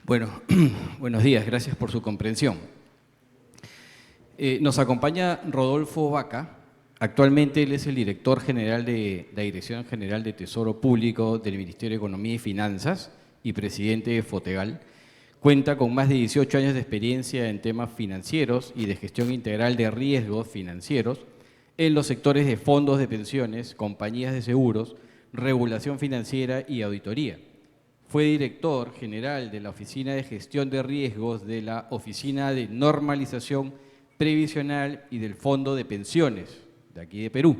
Bueno, buenos días, gracias por su comprensión. Nos acompaña Rodolfo Vaca. Actualmente él es el director general de la Dirección General de Tesoro Público del Ministerio de Economía y Finanzas y presidente de Fotegal. Cuenta con más de 18 años de experiencia en temas financieros y de gestión integral de riesgos financieros en los sectores de fondos de pensiones, compañías de seguros, regulación financiera y auditoría. Fue director general de la Oficina de Gestión de Riesgos de la Oficina de Normalización Previsional y del Fondo de Pensiones, de aquí de Perú.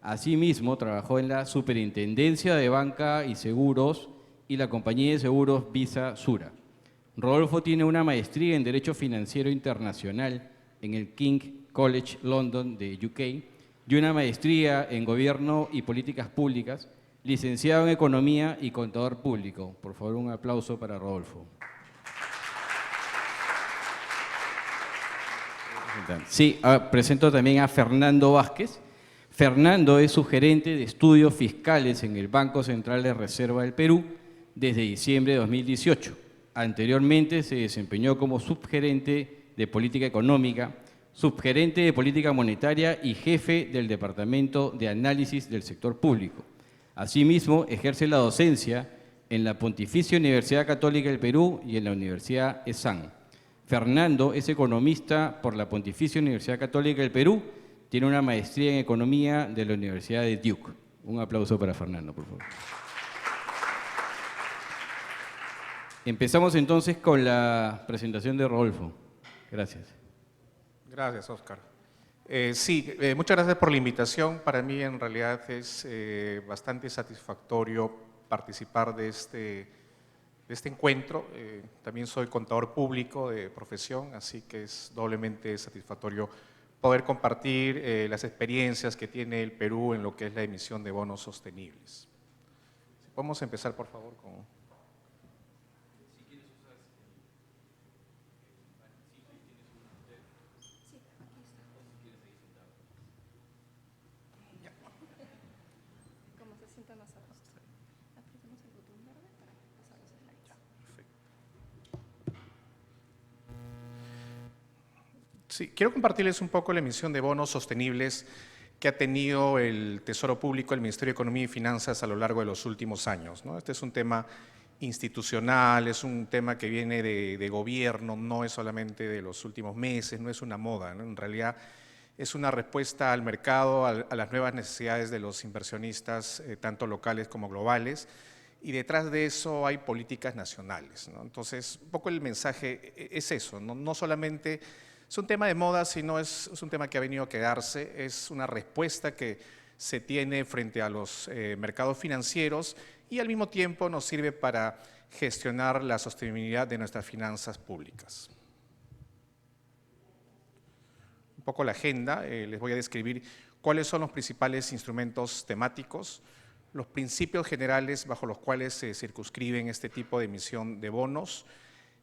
Asimismo, trabajó en la Superintendencia de Banca y Seguros y la compañía de seguros Visa Sura. Rodolfo tiene una maestría en Derecho Financiero Internacional en el King College London de UK y una maestría en Gobierno y Políticas Públicas, licenciado en Economía y Contador Público. Por favor, un aplauso para Rodolfo. Sí, presento también a Fernando Vázquez. Fernando es subgerente de estudios fiscales en el Banco Central de Reserva del Perú desde diciembre de 2018. Anteriormente se desempeñó como subgerente de política económica, subgerente de política monetaria y jefe del Departamento de Análisis del Sector Público. Asimismo, ejerce la docencia en la Pontificia Universidad Católica del Perú y en la Universidad ESAN. Fernando es economista por la Pontificia Universidad Católica del Perú, tiene una maestría en Economía de la Universidad de Duke. Un aplauso para Fernando, por favor. Empezamos entonces con la presentación de Rodolfo. Gracias. Gracias, Óscar. Muchas gracias por la invitación. Para mí, en realidad, es bastante satisfactorio participar de este encuentro. También soy contador público de profesión, así que es doblemente satisfactorio poder compartir las experiencias que tiene el Perú en lo que es la emisión de bonos sostenibles. Podemos empezar, por favor, con… Sí, quiero compartirles un poco la emisión de bonos sostenibles que ha tenido el Tesoro Público, el Ministerio de Economía y Finanzas a lo largo de los últimos años, ¿no? Este es un tema institucional, es un tema que viene de gobierno, no es solamente de los últimos meses, no es una moda, ¿no? En realidad es una respuesta al mercado, a las nuevas necesidades de los inversionistas, tanto locales como globales, y detrás de eso hay políticas nacionales, ¿no? Entonces, un poco el mensaje es eso, no solamente es un tema de moda, sino es un tema que ha venido a quedarse, es una respuesta que se tiene frente a los mercados financieros y al mismo tiempo nos sirve para gestionar la sostenibilidad de nuestras finanzas públicas. Un poco la agenda, les voy a describir cuáles son los principales instrumentos temáticos, los principios generales bajo los cuales se circunscriben este tipo de emisión de bonos.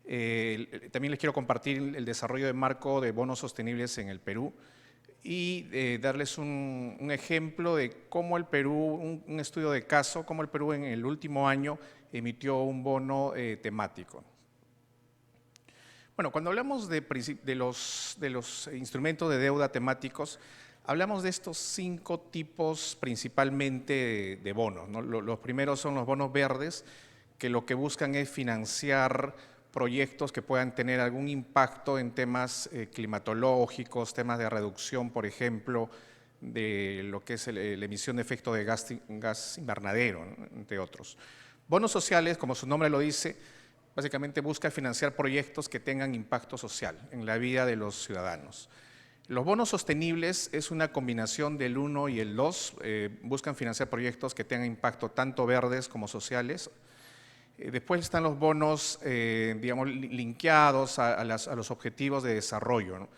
También les quiero compartir el desarrollo de marco de bonos sostenibles en el Perú y darles un ejemplo de cómo el Perú, un estudio de caso, cómo el Perú en el último año emitió un bono temático. Bueno, cuando hablamos de los instrumentos de deuda temáticos, hablamos de estos 5 tipos principalmente de bonos, ¿no? Los primeros son los bonos verdes, que lo que buscan es financiar proyectos que puedan tener algún impacto en temas climatológicos, temas de reducción, por ejemplo, de lo que es la emisión de efecto de gas invernadero, ¿no? Entre otros. Bonos sociales, como su nombre lo dice, básicamente busca financiar proyectos que tengan impacto social en la vida de los ciudadanos. Los bonos sostenibles es una combinación del 1 y el 2, buscan financiar proyectos que tengan impacto tanto verdes como sociales. Después están los bonos, digamos, linkeados a los objetivos de desarrollo, ¿no?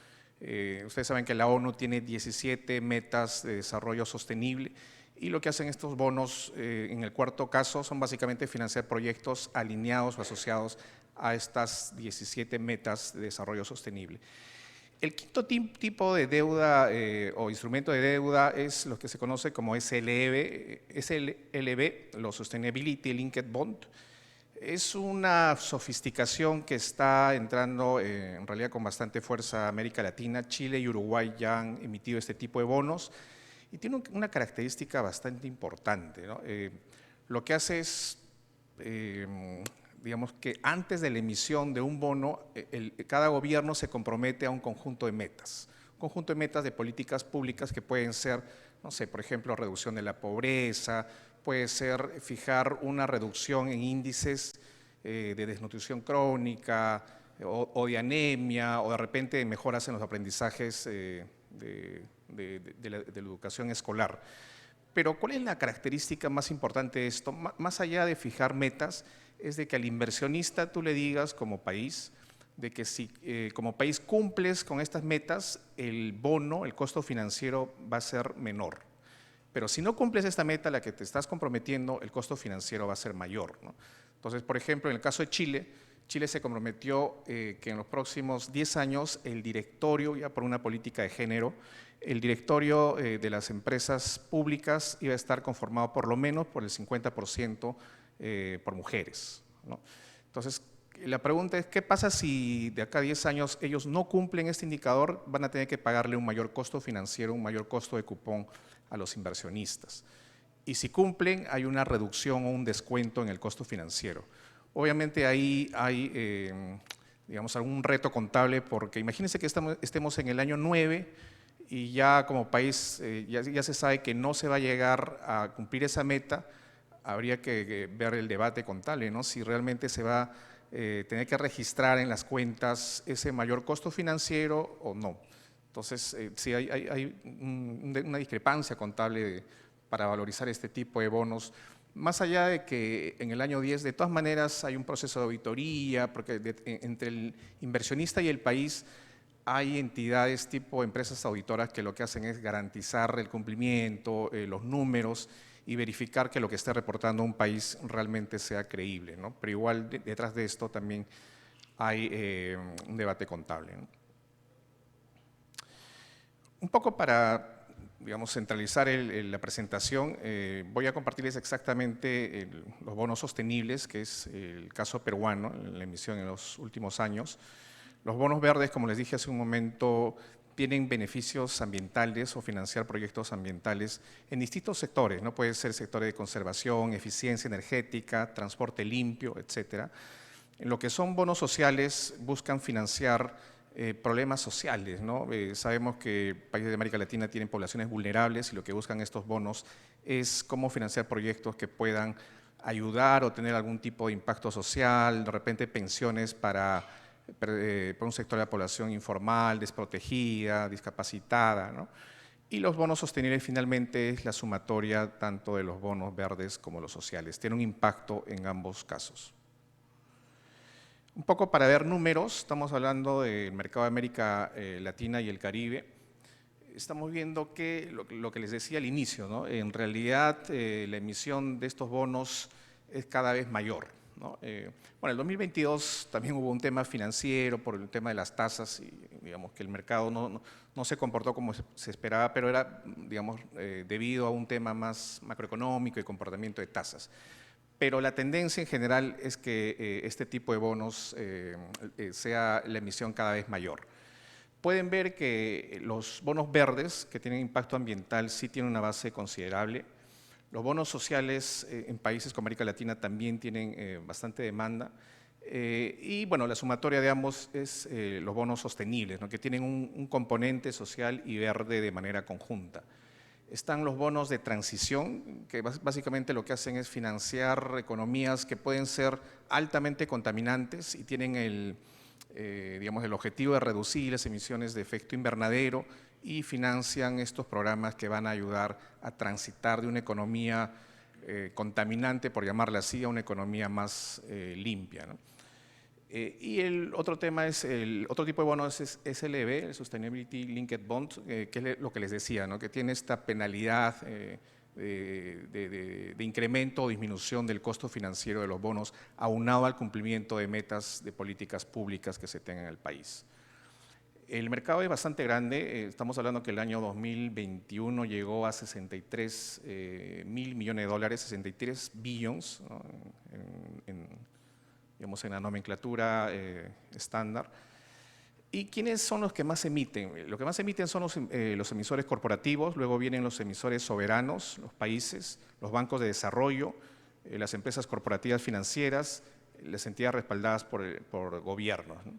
Ustedes saben que la ONU tiene 17 metas de desarrollo sostenible y lo que hacen estos bonos, en el cuarto caso, son básicamente financiar proyectos alineados o asociados a estas 17 metas de desarrollo sostenible. El quinto tipo de deuda o instrumento de deuda es lo que se conoce como SLB, los Sustainability Linked Bond. Es una sofisticación que está entrando en realidad con bastante fuerza a América Latina. Chile y Uruguay ya han emitido este tipo de bonos y tiene una característica bastante importante, ¿no? Lo que hace es, digamos que antes de la emisión de un bono, cada gobierno se compromete a un conjunto de metas. Un conjunto de metas de políticas públicas que pueden ser, no sé, por ejemplo, reducción de la pobreza, puede ser fijar una reducción en índices de desnutrición crónica o de anemia o de repente mejoras en los aprendizajes de la educación escolar. Pero ¿cuál es la característica más importante de esto? Más allá de fijar metas, es de que al inversionista tú le digas como país, de que si como país cumples con estas metas, el bono, el costo financiero va a ser menor. Pero si no cumples esta meta a la que te estás comprometiendo, el costo financiero va a ser mayor, ¿no? Entonces, por ejemplo, en el caso de Chile, Chile se comprometió que en los próximos 10 años el directorio, ya por una política de género, el directorio de las empresas públicas iba a estar conformado por lo menos por el 50% por mujeres, ¿no? Entonces, la pregunta es, ¿qué pasa si de acá a 10 años ellos no cumplen este indicador? Van a tener que pagarle un mayor costo financiero, un mayor costo de cupón a los inversionistas. Y si cumplen, hay una reducción o un descuento en el costo financiero. Obviamente ahí hay, digamos, algún reto contable, porque imagínense que estemos en el año 9 y ya como país ya se sabe que no se va a llegar a cumplir esa meta. Habría que ver el debate contable, ¿no? Si realmente se va a tener que registrar en las cuentas ese mayor costo financiero o no. Entonces, sí hay una discrepancia contable para valorizar este tipo de bonos, más allá de que en el año 10 de todas maneras hay un proceso de auditoría, porque entre el inversionista y el país hay entidades tipo empresas auditoras que lo que hacen es garantizar el cumplimiento, los números y verificar que lo que esté reportando un país realmente sea creíble, ¿no? Pero igual detrás de esto también hay un debate contable, ¿no? Un poco para, digamos, centralizar la presentación, voy a compartirles exactamente los bonos sostenibles, que es el caso peruano, la emisión en los últimos años. Los bonos verdes, como les dije hace un momento, tienen beneficios ambientales o financiar proyectos ambientales en distintos sectores, ¿no? Puede ser sectores de conservación, eficiencia energética, transporte limpio, etcétera. En lo que son bonos sociales, buscan financiar problemas sociales, ¿no? Sabemos que países de América Latina tienen poblaciones vulnerables y lo que buscan estos bonos es cómo financiar proyectos que puedan ayudar o tener algún tipo de impacto social, de repente pensiones para un sector de la población informal, desprotegida, discapacitada, ¿no? Y los bonos sostenibles finalmente es la sumatoria tanto de los bonos verdes como los sociales. Tiene un impacto en ambos casos. Un poco para ver números, estamos hablando del mercado de América Latina y el Caribe. Estamos viendo que lo que les decía al inicio, ¿no? En realidad la emisión de estos bonos es cada vez mayor, ¿no? Bueno, en el 2022 también hubo un tema financiero por el tema de las tasas y digamos que el mercado no se comportó como se esperaba, pero era, digamos, debido a un tema más macroeconómico y comportamiento de tasas. Pero la tendencia en general es que este tipo de bonos sea la emisión cada vez mayor. Pueden ver que los bonos verdes, que tienen impacto ambiental, sí tienen una base considerable. Los bonos sociales en países como América Latina también tienen bastante demanda. Y bueno, la sumatoria de ambos es los bonos sostenibles, ¿no? Que tienen un componente social y verde de manera conjunta. Están los bonos de transición, que básicamente lo que hacen es financiar economías que pueden ser altamente contaminantes y tienen digamos, el objetivo de reducir las emisiones de efecto invernadero y financian estos programas que van a ayudar a transitar de una economía contaminante, por llamarla así, a una economía más limpia, ¿no? Y el otro tema es, el otro tipo de bonos es SLB, el Sustainability Linked Bond, que es lo que les decía, ¿no? Que tiene esta penalidad de incremento o disminución del costo financiero de los bonos, aunado al cumplimiento de metas de políticas públicas que se tengan en el país. El mercado es bastante grande, estamos hablando que el año 2021 llegó a 63 mil millones de dólares, 63 billions, ¿no? digamos, en la nomenclatura estándar. ¿Y quiénes son los que más emiten? Los que más emiten son los emisores corporativos, luego vienen los emisores soberanos, los países, los bancos de desarrollo, las empresas corporativas financieras, las entidades respaldadas por gobiernos, ¿no?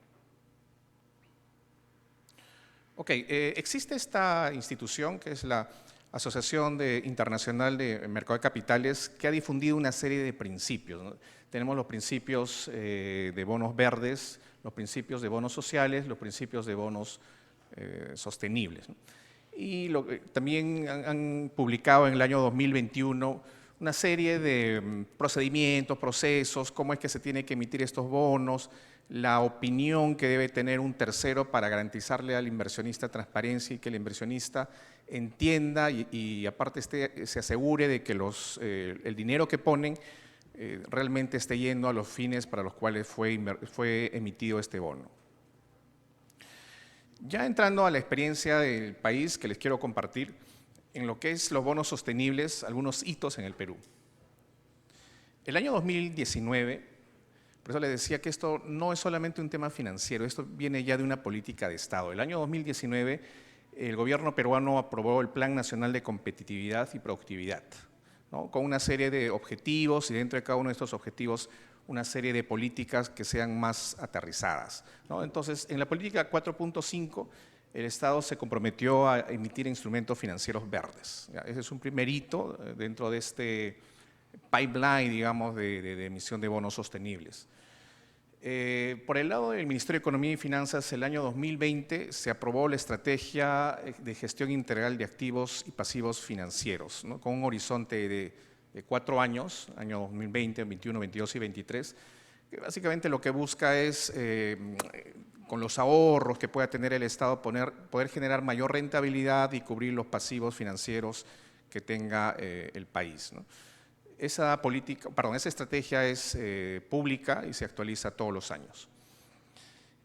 Ok, existe esta institución que es la Asociación Internacional de Mercado de Capitales, que ha difundido una serie de principios, ¿no? Tenemos los principios de bonos verdes, los principios de bonos sociales, los principios de bonos sostenibles, ¿no? Y también han publicado en el año 2021 una serie de procedimientos, procesos, cómo es que se tiene que emitir estos bonos, la opinión que debe tener un tercero para garantizarle al inversionista transparencia y que el inversionista entienda y aparte se asegure de que el dinero que ponen realmente esté yendo a los fines para los cuales fue emitido este bono. Ya entrando a la experiencia del país que les quiero compartir, en lo que es los bonos sostenibles, algunos hitos en el Perú. El año 2019, por eso les decía que esto no es solamente un tema financiero, esto viene ya de una política de Estado. El año 2019, el gobierno peruano aprobó el Plan Nacional de Competitividad y Productividad, ¿no? Con una serie de objetivos y dentro de cada uno de estos objetivos una serie de políticas que sean más aterrizadas, ¿no? Entonces, en la política 4.5, el Estado se comprometió a emitir instrumentos financieros verdes. ¿Ya? Ese es un primer hito dentro de este pipeline, digamos, de emisión de bonos sostenibles. Por el lado del Ministerio de Economía y Finanzas, el año 2020 se aprobó la Estrategia de Gestión Integral de Activos y Pasivos Financieros, ¿no? Con un horizonte de 4 años, año 2020, 21, 22 y 23, que básicamente lo que busca es, con los ahorros que pueda tener el Estado, poder generar mayor rentabilidad y cubrir los pasivos financieros que tenga el país, ¿no? Esa estrategia es pública y se actualiza todos los años.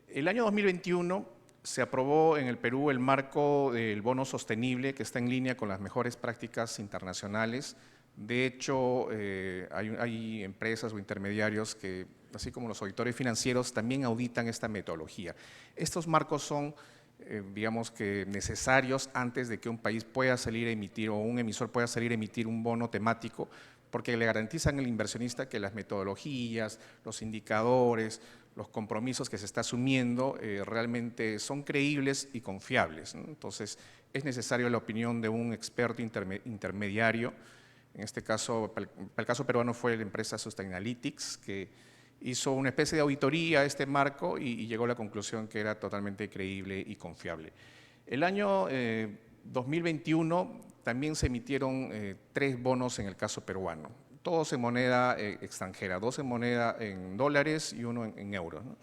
El año 2021 se aprobó en el Perú el marco del bono sostenible que está en línea con las mejores prácticas internacionales. De hecho, hay empresas o intermediarios que, así como los auditores financieros, también auditan esta metodología. Estos marcos son, digamos que necesarios antes de que un país pueda salir a emitir o un emisor pueda salir a emitir un bono temático, porque le garantizan al inversionista que las metodologías, los indicadores, los compromisos que se está asumiendo realmente son creíbles y confiables, ¿no? Entonces, es necesario la opinión de un experto intermediario. En este caso, para el caso peruano fue la empresa Sustainalytics, que hizo una especie de auditoría a este marco y llegó a la conclusión que era totalmente creíble y confiable. El año 2021 también se emitieron 3 bonos en el caso peruano, todos en moneda extranjera, 2 en moneda en dólares y 1 en euros, ¿no?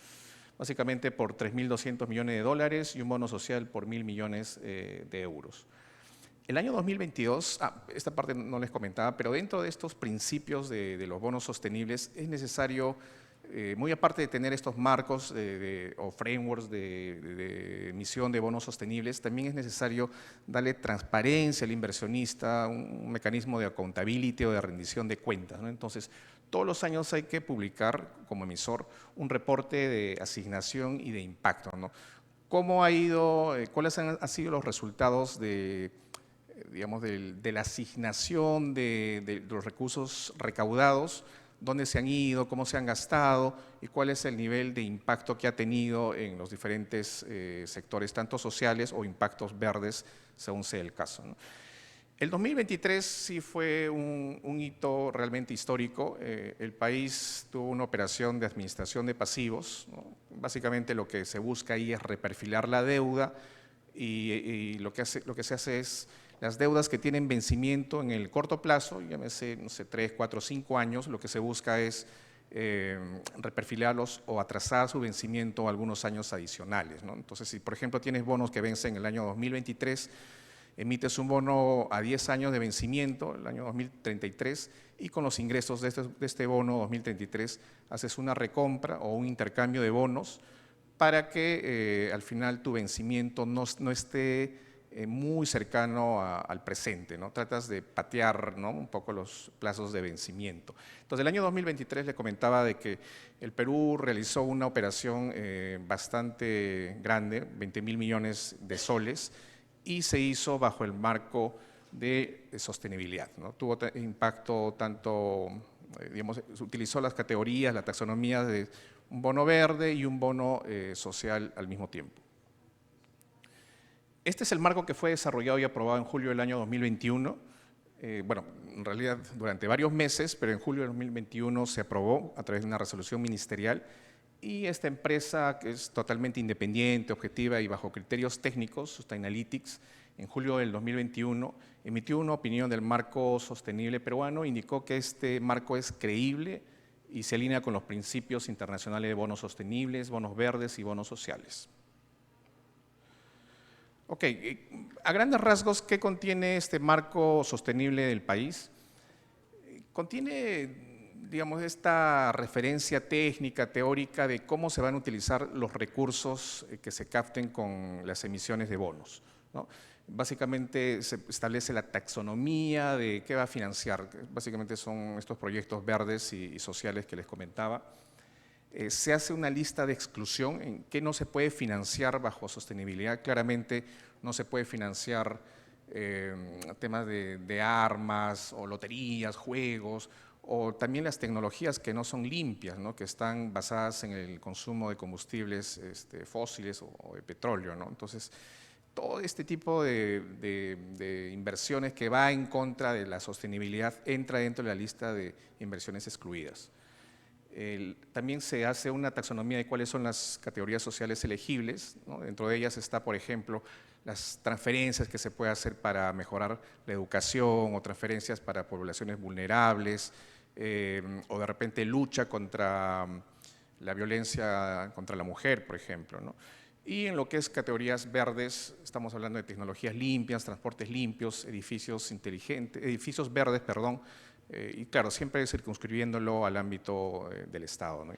Básicamente por 3.200 millones de dólares y un bono social por 1.000 millones de euros. El año 2022, esta parte no les comentaba, pero dentro de estos principios de los bonos sostenibles es necesario, muy aparte de tener estos marcos o frameworks de emisión de bonos sostenibles, también es necesario darle transparencia al inversionista, un mecanismo de accountability o de rendición de cuentas, ¿no? Entonces, todos los años hay que publicar como emisor un reporte de asignación y de impacto, ¿no? ¿Cómo ha ido, cuáles han sido los resultados digamos, de la asignación de los recursos recaudados, dónde se han ido, cómo se han gastado y cuál es el nivel de impacto que ha tenido en los diferentes sectores, tanto sociales o impactos verdes, según sea el caso, ¿no? El 2023 sí fue un hito realmente histórico. El país tuvo una operación de administración de pasivos, ¿no? Básicamente lo que se busca ahí es reperfilar la deuda y lo que se hace es las deudas que tienen vencimiento en el corto plazo, llámese, no sé, 3, 4, 5 años, lo que se busca es reperfilarlos o atrasar su vencimiento algunos años adicionales, ¿no? Entonces, si por ejemplo tienes bonos que vencen en el año 2023, emites un bono a 10 años de vencimiento, el año 2033, y con los ingresos de este bono 2033 haces una recompra o un intercambio de bonos para que al final tu vencimiento no esté muy cercano al presente, ¿no? Tratas de patear, ¿no?, un poco los plazos de vencimiento. Entonces, el año 2023 le comentaba de que el Perú realizó una operación bastante grande, 20.000 millones de soles, y se hizo bajo el marco de sostenibilidad, ¿no? Tuvo impacto tanto, digamos, se utilizó las categorías, la taxonomía de un bono verde y un bono social al mismo tiempo. Este es el marco que fue desarrollado y aprobado en julio del año 2021. Bueno, en realidad durante varios meses, pero en julio de 2021 se aprobó a través de una resolución ministerial, y esta empresa, que es totalmente independiente, objetiva y bajo criterios técnicos, Sustainalytics, en julio del 2021 emitió una opinión del marco sostenible peruano, indicó que este marco es creíble y se alinea con los principios internacionales de bonos sostenibles, bonos verdes y bonos sociales. Ok, a grandes rasgos, ¿qué contiene este marco sostenible del país? Contiene, digamos, esta referencia técnica, teórica de cómo se van a utilizar los recursos que se capten con las emisiones de bonos, ¿no? Básicamente se establece la taxonomía de qué va a financiar, básicamente son estos proyectos verdes y sociales que les comentaba. Se hace una lista de exclusión en qué no se puede financiar bajo sostenibilidad. Claramente no se puede financiar temas de armas o loterías, juegos, o también las tecnologías que no son limpias, ¿no?, que están basadas en el consumo de combustibles fósiles o de petróleo, ¿no? Entonces, todo este tipo de inversiones que va en contra de la sostenibilidad entra dentro de la lista de inversiones excluidas. También se hace una taxonomía de cuáles son las categorías sociales elegibles, ¿no? Dentro de ellas está, por ejemplo, las transferencias que se puede hacer para mejorar la educación, o transferencias para poblaciones vulnerables, o de repente lucha contra la violencia contra la mujer, por ejemplo, ¿no? Y en lo que es categorías verdes, estamos hablando de tecnologías limpias, transportes limpios, edificios inteligentes, edificios verdes, perdón, y claro, siempre circunscribiéndolo al ámbito del Estado, ¿no?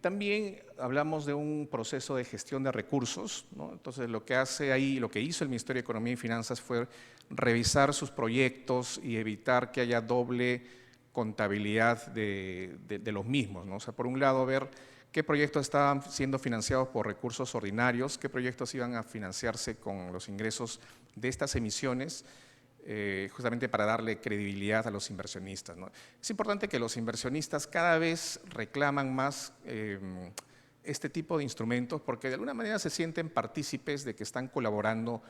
También hablamos de un proceso de gestión de recursos, ¿no? Entonces, lo que hace ahí, lo que hizo el Ministerio de Economía y Finanzas fue revisar sus proyectos y evitar que haya doble contabilidad de los mismos, ¿no? O sea, por un lado, ver qué proyectos estaban siendo financiados por recursos ordinarios, qué proyectos iban a financiarse con los ingresos de estas emisiones, justamente para darle credibilidad a los inversionistas, ¿no? Es importante que los inversionistas cada vez reclaman más este tipo de instrumentos, porque de alguna manera se sienten partícipes de que están colaborando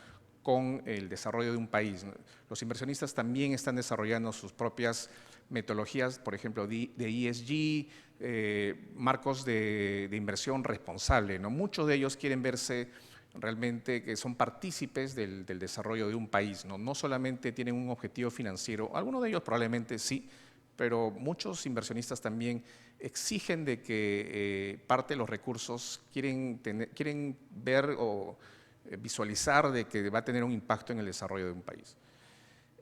con el desarrollo de un país, ¿no? Los inversionistas también están desarrollando sus propias metodologías, por ejemplo, de ESG, marcos de inversión responsable, ¿no? Muchos de ellos quieren verse realmente que son partícipes del desarrollo de un país, ¿no? No solamente tienen un objetivo financiero, algunos de ellos probablemente sí, pero muchos inversionistas también exigen de que parte de los recursos quieren ver o visualizar de que va a tener un impacto en el desarrollo de un país.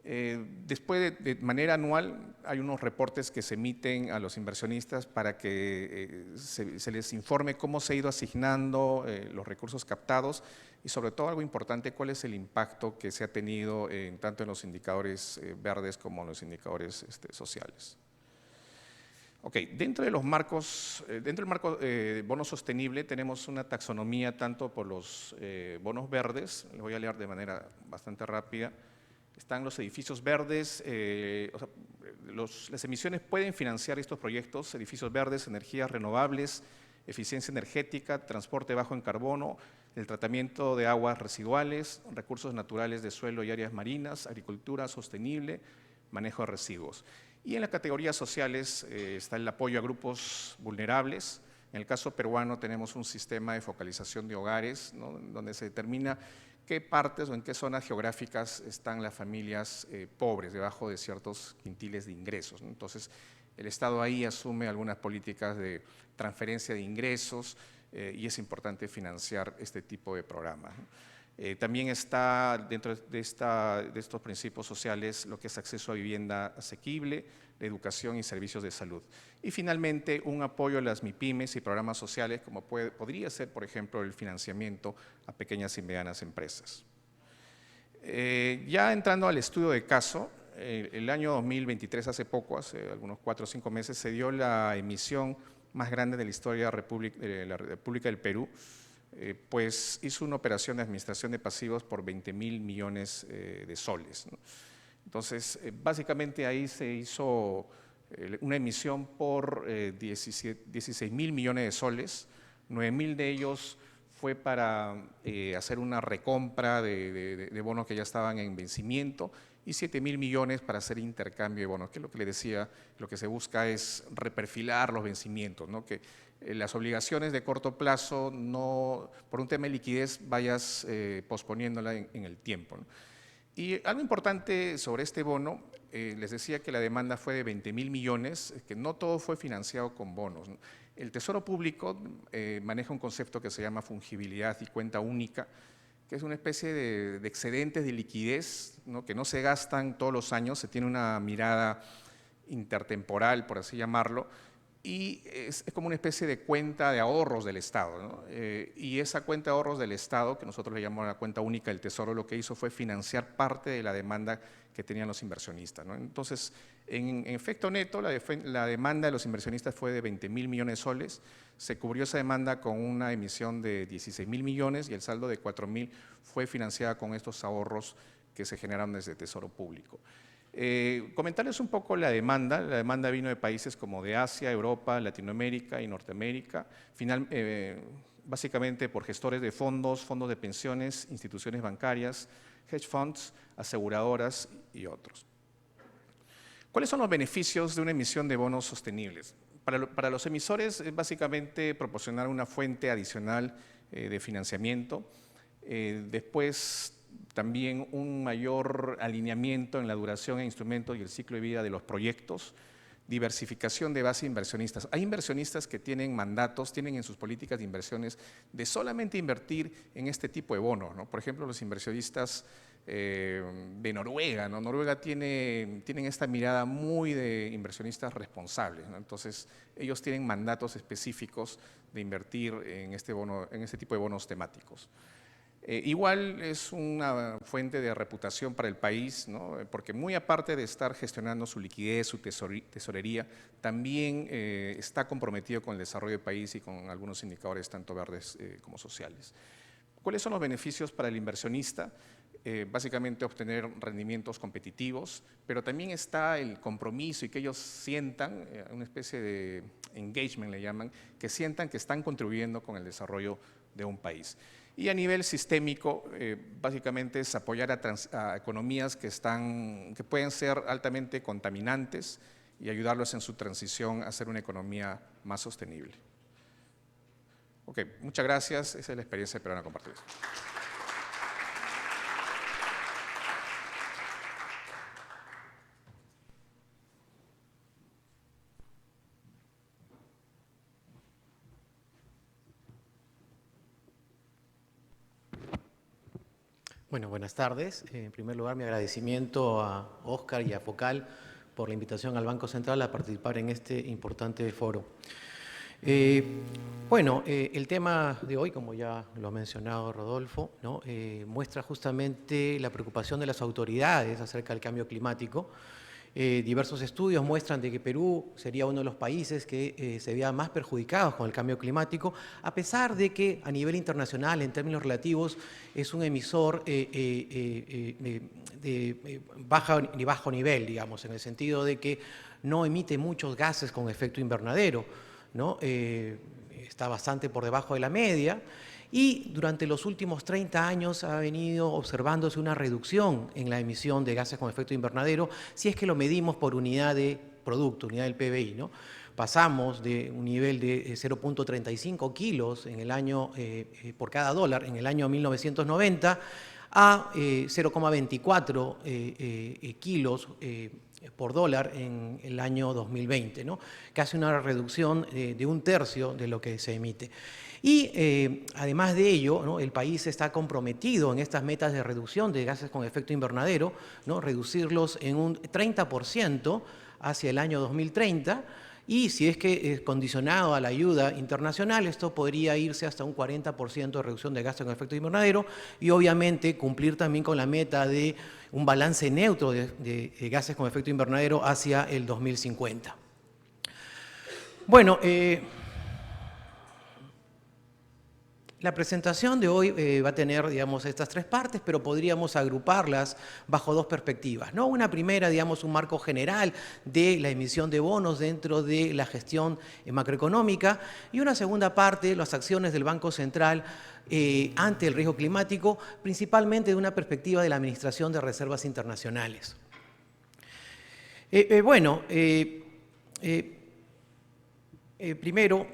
Después, de manera anual, hay unos reportes que se emiten a los inversionistas para que se les informe cómo se ha ido asignando los recursos captados, y sobre todo, algo importante, cuál es el impacto que se ha tenido tanto en los indicadores verdes como en los indicadores sociales. Ok, dentro del marco bono sostenible tenemos una taxonomía tanto por los bonos verdes, les voy a leer de manera bastante rápida. Están los edificios verdes, o sea, las emisiones pueden financiar estos proyectos: edificios verdes, energías renovables, eficiencia energética, transporte bajo en carbono, el tratamiento de aguas residuales, recursos naturales de suelo y áreas marinas, agricultura sostenible, manejo de residuos. Y en las categorías sociales está el apoyo a grupos vulnerables. En el caso peruano tenemos un sistema de focalización de hogares, ¿no?, donde se determina qué partes o en qué zonas geográficas están las familias pobres, debajo de ciertos quintiles de ingresos, ¿no? Entonces, el Estado ahí asume algunas políticas de transferencia de ingresos y es importante financiar este tipo de programas, ¿no? También está dentro de estos principios sociales lo que es acceso a vivienda asequible, de educación y servicios de salud. Y finalmente, un apoyo a las MIPYMES y programas sociales, como podría ser, por ejemplo, el financiamiento a pequeñas y medianas empresas. Ya entrando al estudio de caso, el año 2023, hace poco, hace algunos 4 o 5 meses, se dio la emisión más grande de la historia de la República del Perú, pues hizo una operación de administración de pasivos por 20.000 millones de soles, ¿no? Entonces, básicamente ahí se hizo una emisión por 16.000 millones de soles, 9.000 de ellos fue para hacer una recompra de bonos que ya estaban en vencimiento y 7.000 millones para hacer intercambio de bonos, que es lo que le decía, lo que se busca es reperfilar los vencimientos, ¿no? Que las obligaciones de corto plazo, no, por un tema de liquidez, vayas posponiéndola en el tiempo, ¿no? Y algo importante sobre este bono, les decía que la demanda fue de 20.000 millones, que no todo fue financiado con bonos, ¿no? El Tesoro Público maneja un concepto que se llama fungibilidad y cuenta única, que es una especie de excedentes de liquidez, ¿no? Que no se gastan todos los años, se tiene una mirada intertemporal, por así llamarlo, y es como una especie de cuenta de ahorros del Estado, ¿no? Y esa cuenta de ahorros del Estado, que nosotros le llamamos la cuenta única del Tesoro, lo que hizo fue financiar parte de la demanda que tenían los inversionistas, ¿no? Entonces, en efecto neto, la demanda de los inversionistas fue de 20.000 millones de soles, se cubrió esa demanda con una emisión de 16.000 millones y el saldo de 4.000 fue financiada con estos ahorros que se generaron desde el Tesoro Público. Comentarles un poco la demanda vino de países como de Asia, Europa, Latinoamérica y Norteamérica, básicamente por gestores de fondos, fondos de pensiones, instituciones bancarias, hedge funds, aseguradoras y otros. ¿Cuáles son los beneficios de una emisión de bonos sostenibles? Para los emisores es básicamente proporcionar una fuente adicional de financiamiento, después también un mayor alineamiento en la duración e instrumentos y el ciclo de vida de los proyectos, diversificación de base de inversionistas. Hay inversionistas que tienen mandatos, tienen en sus políticas de inversiones de solamente invertir en este tipo de bonos, ¿no? Por ejemplo, los inversionistas de Noruega, ¿no? Noruega tienen esta mirada muy de inversionistas responsables, ¿no? Entonces, ellos tienen mandatos específicos de invertir en este tipo de bonos temáticos. Igual es una fuente de reputación para el país, ¿no? Porque muy aparte de estar gestionando su liquidez, su tesorería, también está comprometido con el desarrollo del país y con algunos indicadores tanto verdes como sociales. ¿Cuáles son los beneficios para el inversionista? Básicamente obtener rendimientos competitivos, pero también está el compromiso y que ellos sientan, una especie de engagement le llaman, que sientan que están contribuyendo con el desarrollo de un país. Y a nivel sistémico, básicamente es apoyar a economías que pueden ser altamente contaminantes y ayudarlos en su transición a ser una economía más sostenible. Ok, muchas gracias. Esa es la experiencia de Peruana Compartida. Bueno, buenas tardes. En primer lugar, mi agradecimiento a Óscar y a Focal por la invitación al Banco Central a participar en este importante foro. El tema de hoy, como ya lo ha mencionado Rodolfo, ¿no? Muestra justamente la preocupación de las autoridades acerca del cambio climático. Diversos estudios muestran de que Perú sería uno de los países que se veía más perjudicados con el cambio climático, a pesar de que a nivel internacional, en términos relativos, es un emisor de bajo nivel, digamos, en el sentido de que no emite muchos gases con efecto invernadero, ¿no? Está bastante por debajo de la media. Y durante los últimos 30 años ha venido observándose una reducción en la emisión de gases con efecto invernadero, si es que lo medimos por unidad de producto, unidad del PBI, ¿no? Pasamos de un nivel de 0.35 kilos en el año, por cada dólar en el año 1990 a 0.24 kilos por dólar en el año 2020, ¿no? Casi una reducción de un tercio de lo que se emite. Y además de ello, ¿no? El país está comprometido en estas metas de reducción de gases con efecto invernadero, ¿no? Reducirlos en un 30% hacia el año 2030, y si es que es condicionado a la ayuda internacional, esto podría irse hasta un 40% de reducción de gases con efecto invernadero, y obviamente cumplir también con la meta de un balance neutro de gases con efecto invernadero hacia el 2050. Bueno, la presentación de hoy va a tener, digamos, estas tres partes, pero podríamos agruparlas bajo dos perspectivas, ¿no? Una primera, digamos, un marco general de la emisión de bonos dentro de la gestión macroeconómica, y una segunda parte, las acciones del Banco Central ante el riesgo climático, principalmente de una perspectiva de la administración de reservas internacionales. Primero,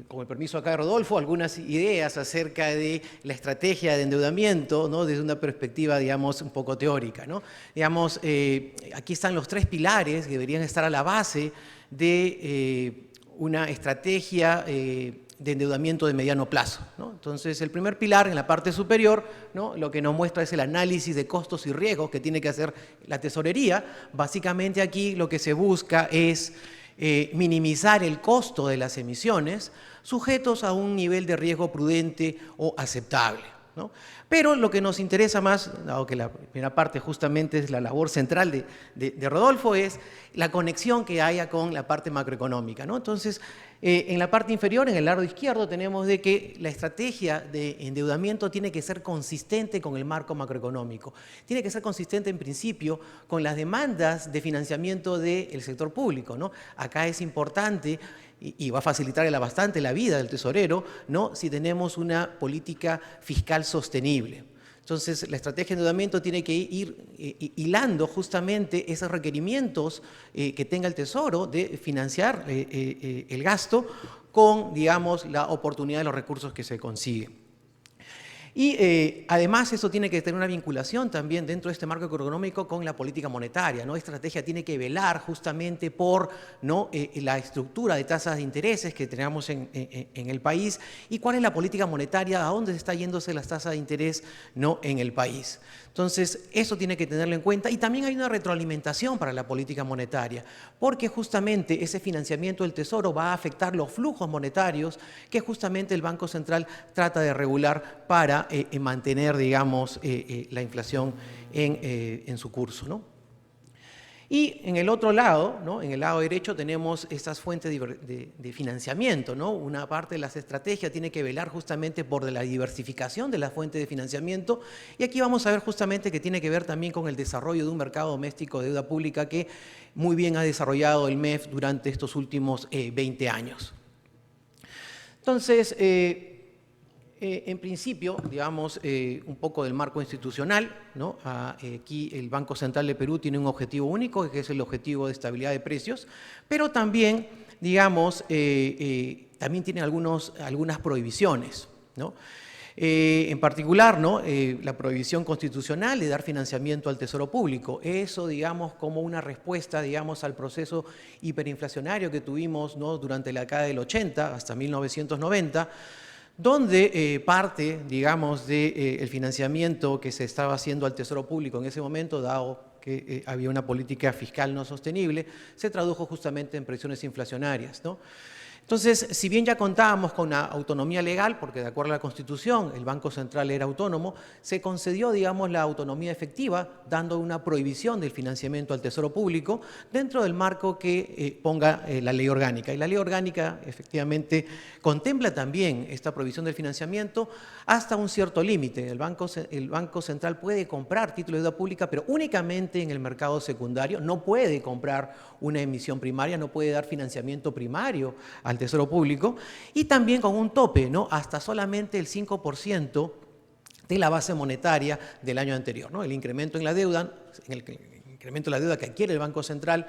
con el permiso acá de Rodolfo, algunas ideas acerca de la estrategia de endeudamiento, ¿no? Desde una perspectiva, digamos, un poco teórica, ¿no? Digamos, aquí están los tres pilares que deberían estar a la base de una estrategia de endeudamiento de mediano plazo, ¿no? Entonces, el primer pilar, en la parte superior, ¿no? Lo que nos muestra es el análisis de costos y riesgos que tiene que hacer la tesorería. Básicamente aquí lo que se busca es minimizar el costo de las emisiones sujetos a un nivel de riesgo prudente o aceptable, ¿no? Pero lo que nos interesa más, dado que la primera parte justamente es la labor central de Rodolfo, es la conexión que haya con la parte macroeconómica, ¿no? Entonces, en la parte inferior, en el lado izquierdo, tenemos de que la estrategia de endeudamiento tiene que ser consistente con el marco macroeconómico. Tiene que ser consistente, en principio, con las demandas de financiamiento del sector público, ¿no? Acá es importante, y va a facilitar bastante la vida del tesorero, ¿no? Si tenemos una política fiscal sostenible. Entonces, la estrategia de endeudamiento tiene que ir hilando justamente esos requerimientos que tenga el Tesoro de financiar el gasto con, digamos, la oportunidad de los recursos que se consiguen. Y además eso tiene que tener una vinculación también dentro de este marco económico con la política monetaria, ¿no? Esta estrategia tiene que velar justamente por, ¿no? La estructura de tasas de intereses que tenemos en el país, y cuál es la política monetaria, a dónde está yéndose las tasas de interés, ¿no? En el país. Entonces, eso tiene que tenerlo en cuenta, y también hay una retroalimentación para la política monetaria, porque justamente ese financiamiento del Tesoro va a afectar los flujos monetarios que justamente el Banco Central trata de regular para mantener, digamos, la inflación en su curso, ¿no? Y en el otro lado, ¿no? En el lado derecho tenemos estas fuentes de financiamiento, ¿no? Una parte de las estrategias tiene que velar justamente por la diversificación de las fuentes de financiamiento, y aquí vamos a ver justamente que tiene que ver también con el desarrollo de un mercado doméstico de deuda pública que muy bien ha desarrollado el MEF durante estos últimos 20 años. Entonces, en principio, digamos, un poco del marco institucional, ¿no? Aquí el Banco Central de Perú tiene un objetivo único, que es el objetivo de estabilidad de precios, pero también, digamos, también tiene algunas prohibiciones, ¿no? En particular, ¿no? La prohibición constitucional de dar financiamiento al Tesoro Público. Eso, digamos, como una respuesta, digamos, al proceso hiperinflacionario que tuvimos, ¿no? Durante la década del 80 hasta 1990, donde parte, digamos, del financiamiento que se estaba haciendo al Tesoro Público en ese momento, dado que había una política fiscal no sostenible, se tradujo justamente en presiones inflacionarias, ¿no? Entonces, si bien ya contábamos con una autonomía legal, porque de acuerdo a la Constitución el Banco Central era autónomo, se concedió, digamos, la autonomía efectiva, dando una prohibición del financiamiento al Tesoro Público dentro del marco que ponga la ley orgánica. Y la ley orgánica, efectivamente, contempla también esta prohibición del financiamiento hasta un cierto límite. El Banco Central puede comprar títulos de deuda pública, pero únicamente en el mercado secundario. No puede comprar una emisión primaria, no puede dar financiamiento primario al Tesoro Público, y también con un tope, ¿no? Hasta solamente el 5% de la base monetaria del año anterior, ¿no? El incremento en la deuda, que adquiere el Banco Central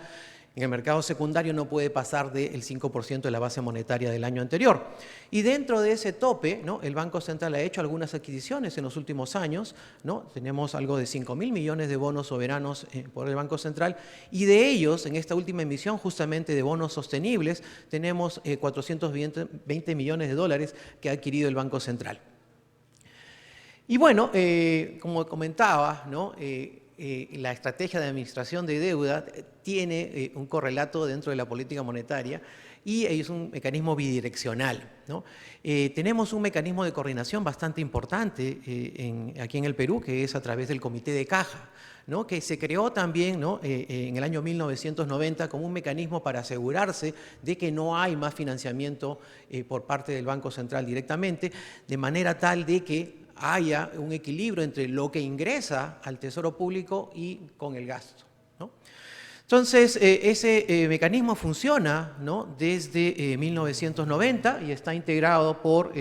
en el mercado secundario no puede pasar del 5% de la base monetaria del año anterior. Y dentro de ese tope, ¿no? El Banco Central ha hecho algunas adquisiciones en los últimos años, ¿no? Tenemos algo de 5.000 millones de bonos soberanos por el Banco Central, y de ellos, en esta última emisión justamente de bonos sostenibles, tenemos 420 millones de dólares que ha adquirido el Banco Central. Y bueno, como comentaba, ¿no? la estrategia de administración de deuda tiene un correlato dentro de la política monetaria y es un mecanismo bidireccional, ¿no? Tenemos un mecanismo de coordinación bastante importante aquí en el Perú, que es a través del Comité de Caja, ¿no? Que se creó también, ¿no? En el año 1990 como un mecanismo para asegurarse de que no hay más financiamiento por parte del Banco Central directamente, de manera tal de que haya un equilibrio entre lo que ingresa al Tesoro Público y con el gasto, ¿no? Entonces, ese mecanismo funciona, ¿no? Desde 1990 y está integrado por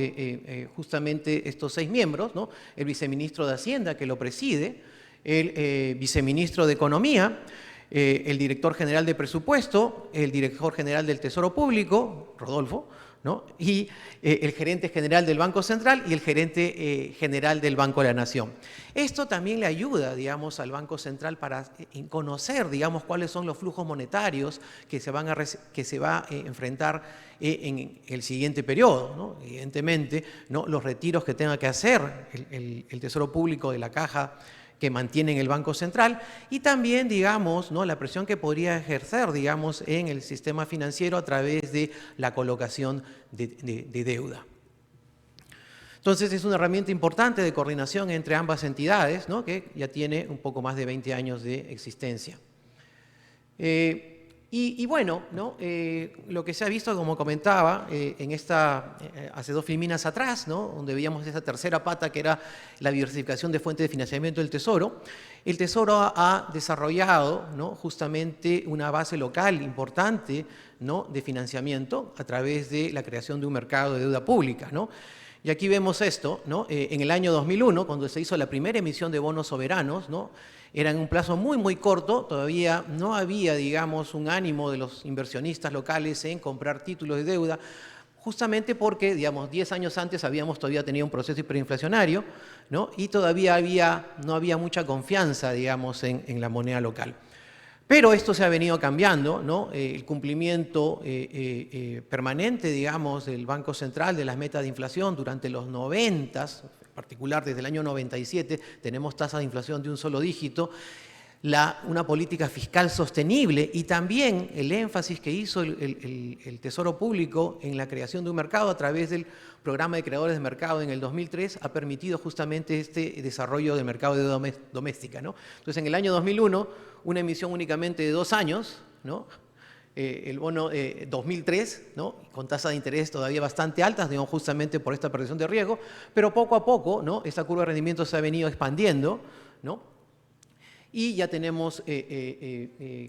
justamente estos 6 miembros, ¿no? El viceministro de Hacienda, que lo preside, el viceministro de Economía, el director general de Presupuesto, el director general del Tesoro Público, Rodolfo, ¿no? Y el gerente general del Banco Central y el gerente general del Banco de la Nación. Esto también le ayuda, digamos, al Banco Central para conocer, digamos, cuáles son los flujos monetarios que se va a enfrentar en el siguiente periodo, ¿no? Evidentemente, ¿no? Los retiros que tenga que hacer el Tesoro Público de la caja que mantienen el Banco Central y también, digamos, ¿no? La presión que podría ejercer, digamos, en el sistema financiero a través de la colocación de deuda. Entonces, es una herramienta importante de coordinación entre ambas entidades, ¿no? Que ya tiene un poco más de 20 años de existencia. Y bueno, ¿no? Lo que se ha visto, como comentaba, hace 2 filminas atrás, ¿no? Donde veíamos esa tercera pata que era la diversificación de fuentes de financiamiento del Tesoro. El Tesoro ha desarrollado, ¿no? Justamente una base local importante, ¿no? De financiamiento a través de la creación de un mercado de deuda pública, ¿no? Y aquí vemos esto, ¿no? En el año 2001, cuando se hizo la primera emisión de bonos soberanos, ¿no? Era en un plazo muy, muy corto, todavía no había, digamos, un ánimo de los inversionistas locales en comprar títulos de deuda, justamente porque, digamos, 10 años antes habíamos todavía tenido un proceso hiperinflacionario, ¿no? Y todavía no había mucha confianza, digamos, en la moneda local. Pero esto se ha venido cambiando, ¿no? El cumplimiento permanente, digamos, del Banco Central de las metas de inflación durante los 90s, en particular desde el año 97, tenemos tasas de inflación de un solo dígito, una política fiscal sostenible y también el énfasis que hizo el Tesoro Público en la creación de un mercado a través del programa de creadores de mercado en el 2003 ha permitido justamente este desarrollo del mercado de deuda doméstica, ¿no? Entonces, en el año 2001, una emisión únicamente de 2 años, ¿no? El bono 2003, ¿no? Con tasas de interés todavía bastante altas, digamos, justamente por esta percepción de riesgo, pero poco a poco, ¿no? Esta curva de rendimiento se ha venido expandiendo, ¿no? Y ya tenemos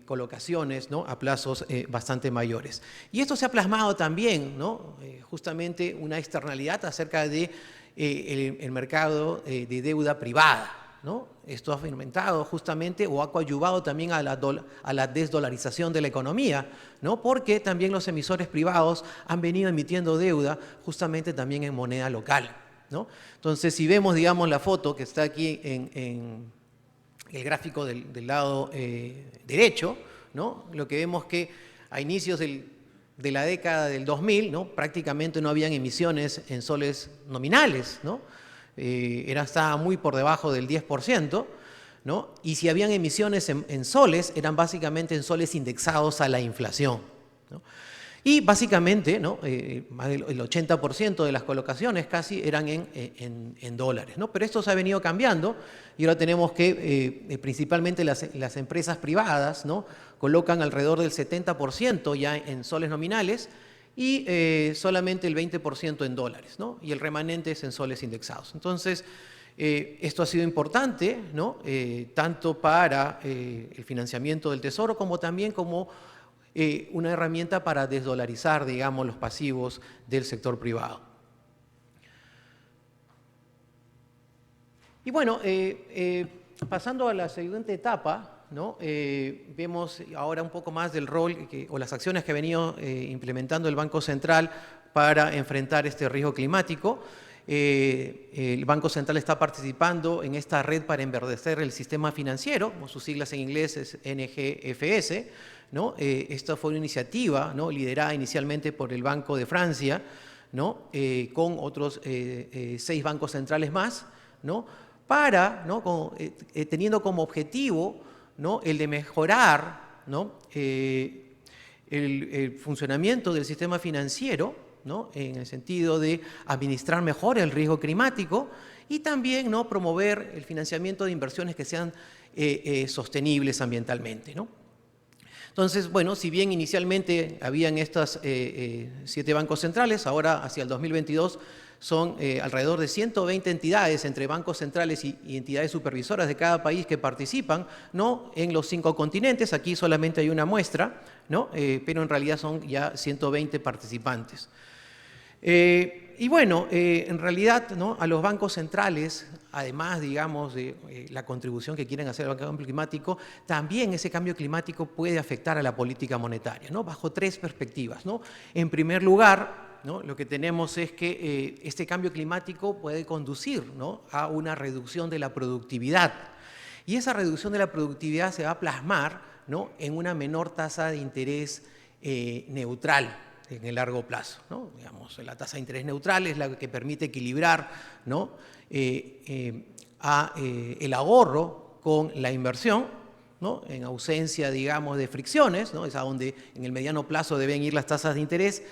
colocaciones, ¿no? A plazos bastante mayores. Y esto se ha plasmado también, ¿no? Justamente una externalidad acerca de el mercado de deuda privada, ¿no? Esto ha fomentado justamente o ha coadyuvado también a la desdolarización de la economía, ¿no? Porque también los emisores privados han venido emitiendo deuda justamente también en moneda local, ¿no? Entonces, si vemos, digamos, la foto que está aquí en el gráfico del lado derecho, ¿no? Lo que vemos que a inicios de la década del 2000, ¿no? Prácticamente no habían emisiones en soles nominales, ¿no? Estaba muy por debajo del 10%, ¿no? Y si habían emisiones en soles, eran básicamente en soles indexados a la inflación, ¿no? Y básicamente, ¿no? Más del 80% de las colocaciones casi eran en dólares, ¿no? Pero esto se ha venido cambiando y ahora tenemos que principalmente las empresas privadas, ¿no? Colocan alrededor del 70% ya en soles nominales y solamente el 20% en dólares, ¿no? Y el remanente es en soles indexados. Entonces, esto ha sido importante, ¿no? Tanto para el financiamiento del Tesoro como también como una herramienta para desdolarizar, digamos, los pasivos del sector privado. Y bueno, pasando a la siguiente etapa, ¿no? Vemos ahora un poco más del rol o las acciones que ha venido implementando el Banco Central para enfrentar este riesgo climático. El Banco Central está participando en esta red para enverdecer el sistema financiero, como sus siglas en inglés es NGFS, ¿no? Esta fue una iniciativa, ¿no? Liderada inicialmente por el Banco de Francia, ¿no? Con otros 6 bancos centrales más, ¿no? para, ¿no? Teniendo como objetivo, ¿no? el de mejorar, ¿no? el funcionamiento del sistema financiero, ¿no? en el sentido de administrar mejor el riesgo climático y también, ¿no? promover el financiamiento de inversiones que sean sostenibles ambientalmente, ¿no? Entonces, bueno, si bien inicialmente habían estas 7 bancos centrales, ahora hacia el 2022 son alrededor de 120 entidades entre bancos centrales y entidades supervisoras de cada país que participan, ¿no? en los 5 continentes. Aquí solamente hay una muestra, ¿no? Pero en realidad son ya 120 participantes. Y bueno, en realidad, ¿no? a los bancos centrales, además, digamos, de la contribución que quieren hacer al cambio climático, también ese cambio climático puede afectar a la política monetaria, ¿no? bajo 3 perspectivas, ¿no? En primer lugar, ¿no? lo que tenemos es que este cambio climático puede conducir, ¿no? a una reducción de la productividad. Y esa reducción de la productividad se va a plasmar, ¿no? en una menor tasa de interés neutral en el largo plazo, ¿no? Digamos, la tasa de interés neutral es la que permite equilibrar, ¿no? el ahorro con la inversión, ¿no? en ausencia, digamos, de fricciones, ¿no? es a donde en el mediano plazo deben ir las tasas de interés.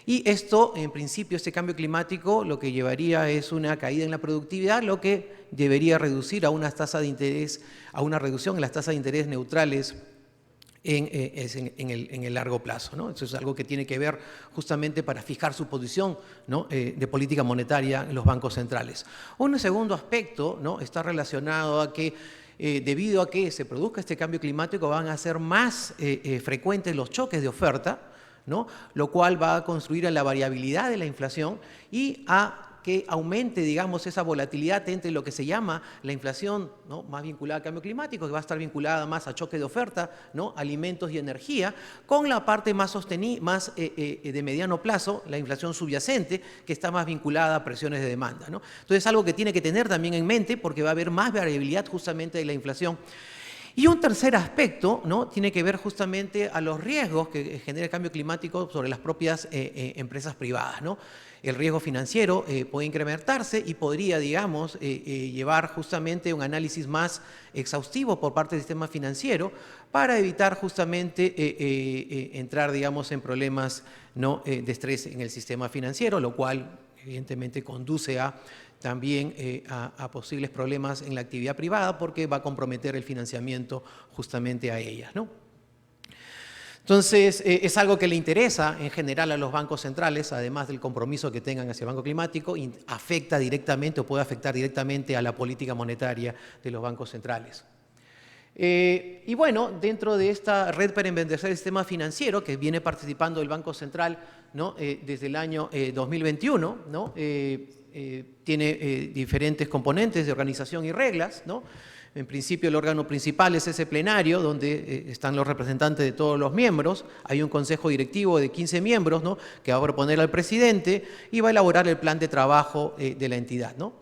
Y esto, en principio, este cambio climático lo que llevaría es una caída en la productividad, lo que debería reducir a unas tasas de interés, a una reducción en las tasas de interés neutrales en el largo plazo, ¿no? Eso es algo que tiene que ver justamente para fijar su posición, ¿no? de política monetaria en los bancos centrales. Un segundo aspecto, ¿no? está relacionado a que debido a que se produzca este cambio climático van a ser más frecuentes los choques de oferta, ¿no? lo cual va a construir a la variabilidad de la inflación y a que aumente, digamos, esa volatilidad entre lo que se llama la inflación, ¿no? más vinculada al cambio climático, que va a estar vinculada más a choque de oferta, ¿no? alimentos y energía, con la parte más de mediano plazo, la inflación subyacente, que está más vinculada a presiones de demanda, ¿no? Entonces, es algo que tiene que tener también en mente porque va a haber más variabilidad justamente de la inflación. Y un tercer aspecto, ¿no? tiene que ver justamente a los riesgos que genera el cambio climático sobre las propias empresas privadas, ¿no? El riesgo financiero puede incrementarse y podría, digamos, llevar justamente un análisis más exhaustivo por parte del sistema financiero para evitar justamente entrar, digamos, en problemas, ¿no? de estrés en el sistema financiero, lo cual evidentemente conduce a también a posibles problemas en la actividad privada porque va a comprometer el financiamiento justamente a ellas, ¿no? Entonces, es algo que le interesa en general a los bancos centrales, además del compromiso que tengan hacia el cambio climático, y afecta directamente o puede afectar directamente a la política monetaria de los bancos centrales. Y bueno, dentro de esta red para enverdecer el sistema financiero, que viene participando el Banco Central, ¿no? Desde el año 2021, ¿no? Tiene diferentes componentes de organización y reglas, ¿no? En principio, el órgano principal es ese plenario, donde están los representantes de todos los miembros. Hay un consejo directivo de 15 miembros, ¿no? que va a proponer al presidente y va a elaborar el plan de trabajo de la entidad, ¿no?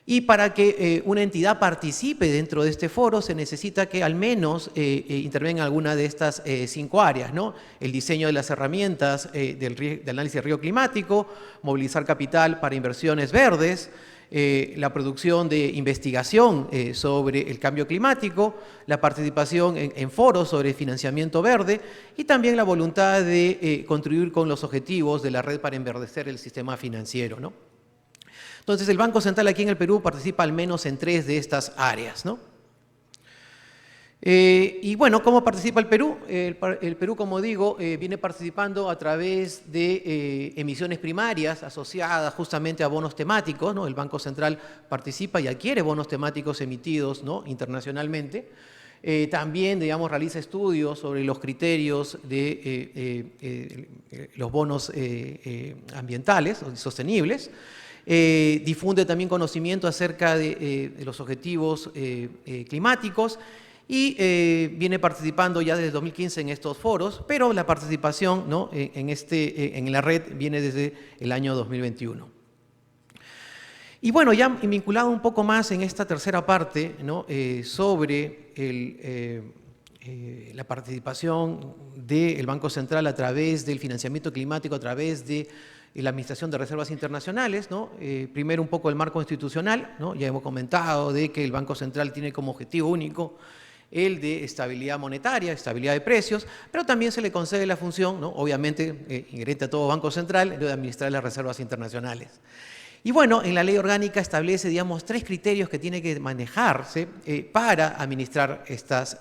Y para que una entidad participe dentro de este foro se necesita que al menos intervenga alguna de estas 5 áreas, ¿no? El diseño de las herramientas del análisis de riesgo climático, movilizar capital para inversiones verdes, la producción de investigación sobre el cambio climático, la participación en foros sobre financiamiento verde y también la voluntad de contribuir con los objetivos de la red para enverdecer el sistema financiero, ¿no? Entonces, el Banco Central aquí en el Perú participa al menos en 3 de estas áreas, ¿no? Y bueno, ¿cómo participa el Perú? El Perú, como digo, viene participando a través de emisiones primarias asociadas justamente a bonos temáticos, ¿no? El Banco Central participa y adquiere bonos temáticos emitidos, ¿no? internacionalmente. También, digamos, realiza estudios sobre los criterios de los bonos ambientales o sostenibles. Difunde también conocimiento acerca de los objetivos climáticos y viene participando ya desde 2015 en estos foros, pero la participación, ¿no? en la red viene desde el año 2021. Y bueno, ya vinculado un poco más en esta tercera parte, ¿no? sobre la participación del Banco Central a través del financiamiento climático, a través de y la administración de reservas internacionales, ¿no? Primero un poco el marco institucional, ¿no? Ya hemos comentado de que el Banco Central tiene como objetivo único el de estabilidad monetaria, estabilidad de precios, pero también se le concede la función, ¿no? Obviamente inherente a todo Banco Central, de administrar las reservas internacionales. Y bueno, en la ley orgánica establece, digamos, 3 criterios que tiene que manejarse para administrar estas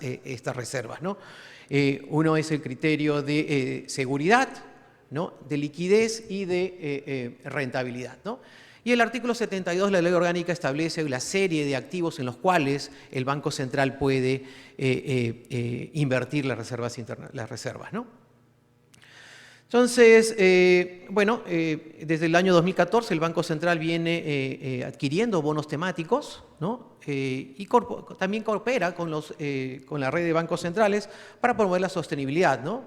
reservas, ¿no? Uno es el criterio de seguridad, ¿no? De liquidez y de rentabilidad, ¿no? Y el artículo 72 de la Ley Orgánica establece la serie de activos en los cuales el Banco Central puede invertir las reservas, ¿no? Entonces, bueno, desde el año 2014 el Banco Central viene adquiriendo bonos temáticos, ¿no? Y también coopera con la red de bancos centrales para promover la sostenibilidad, ¿no?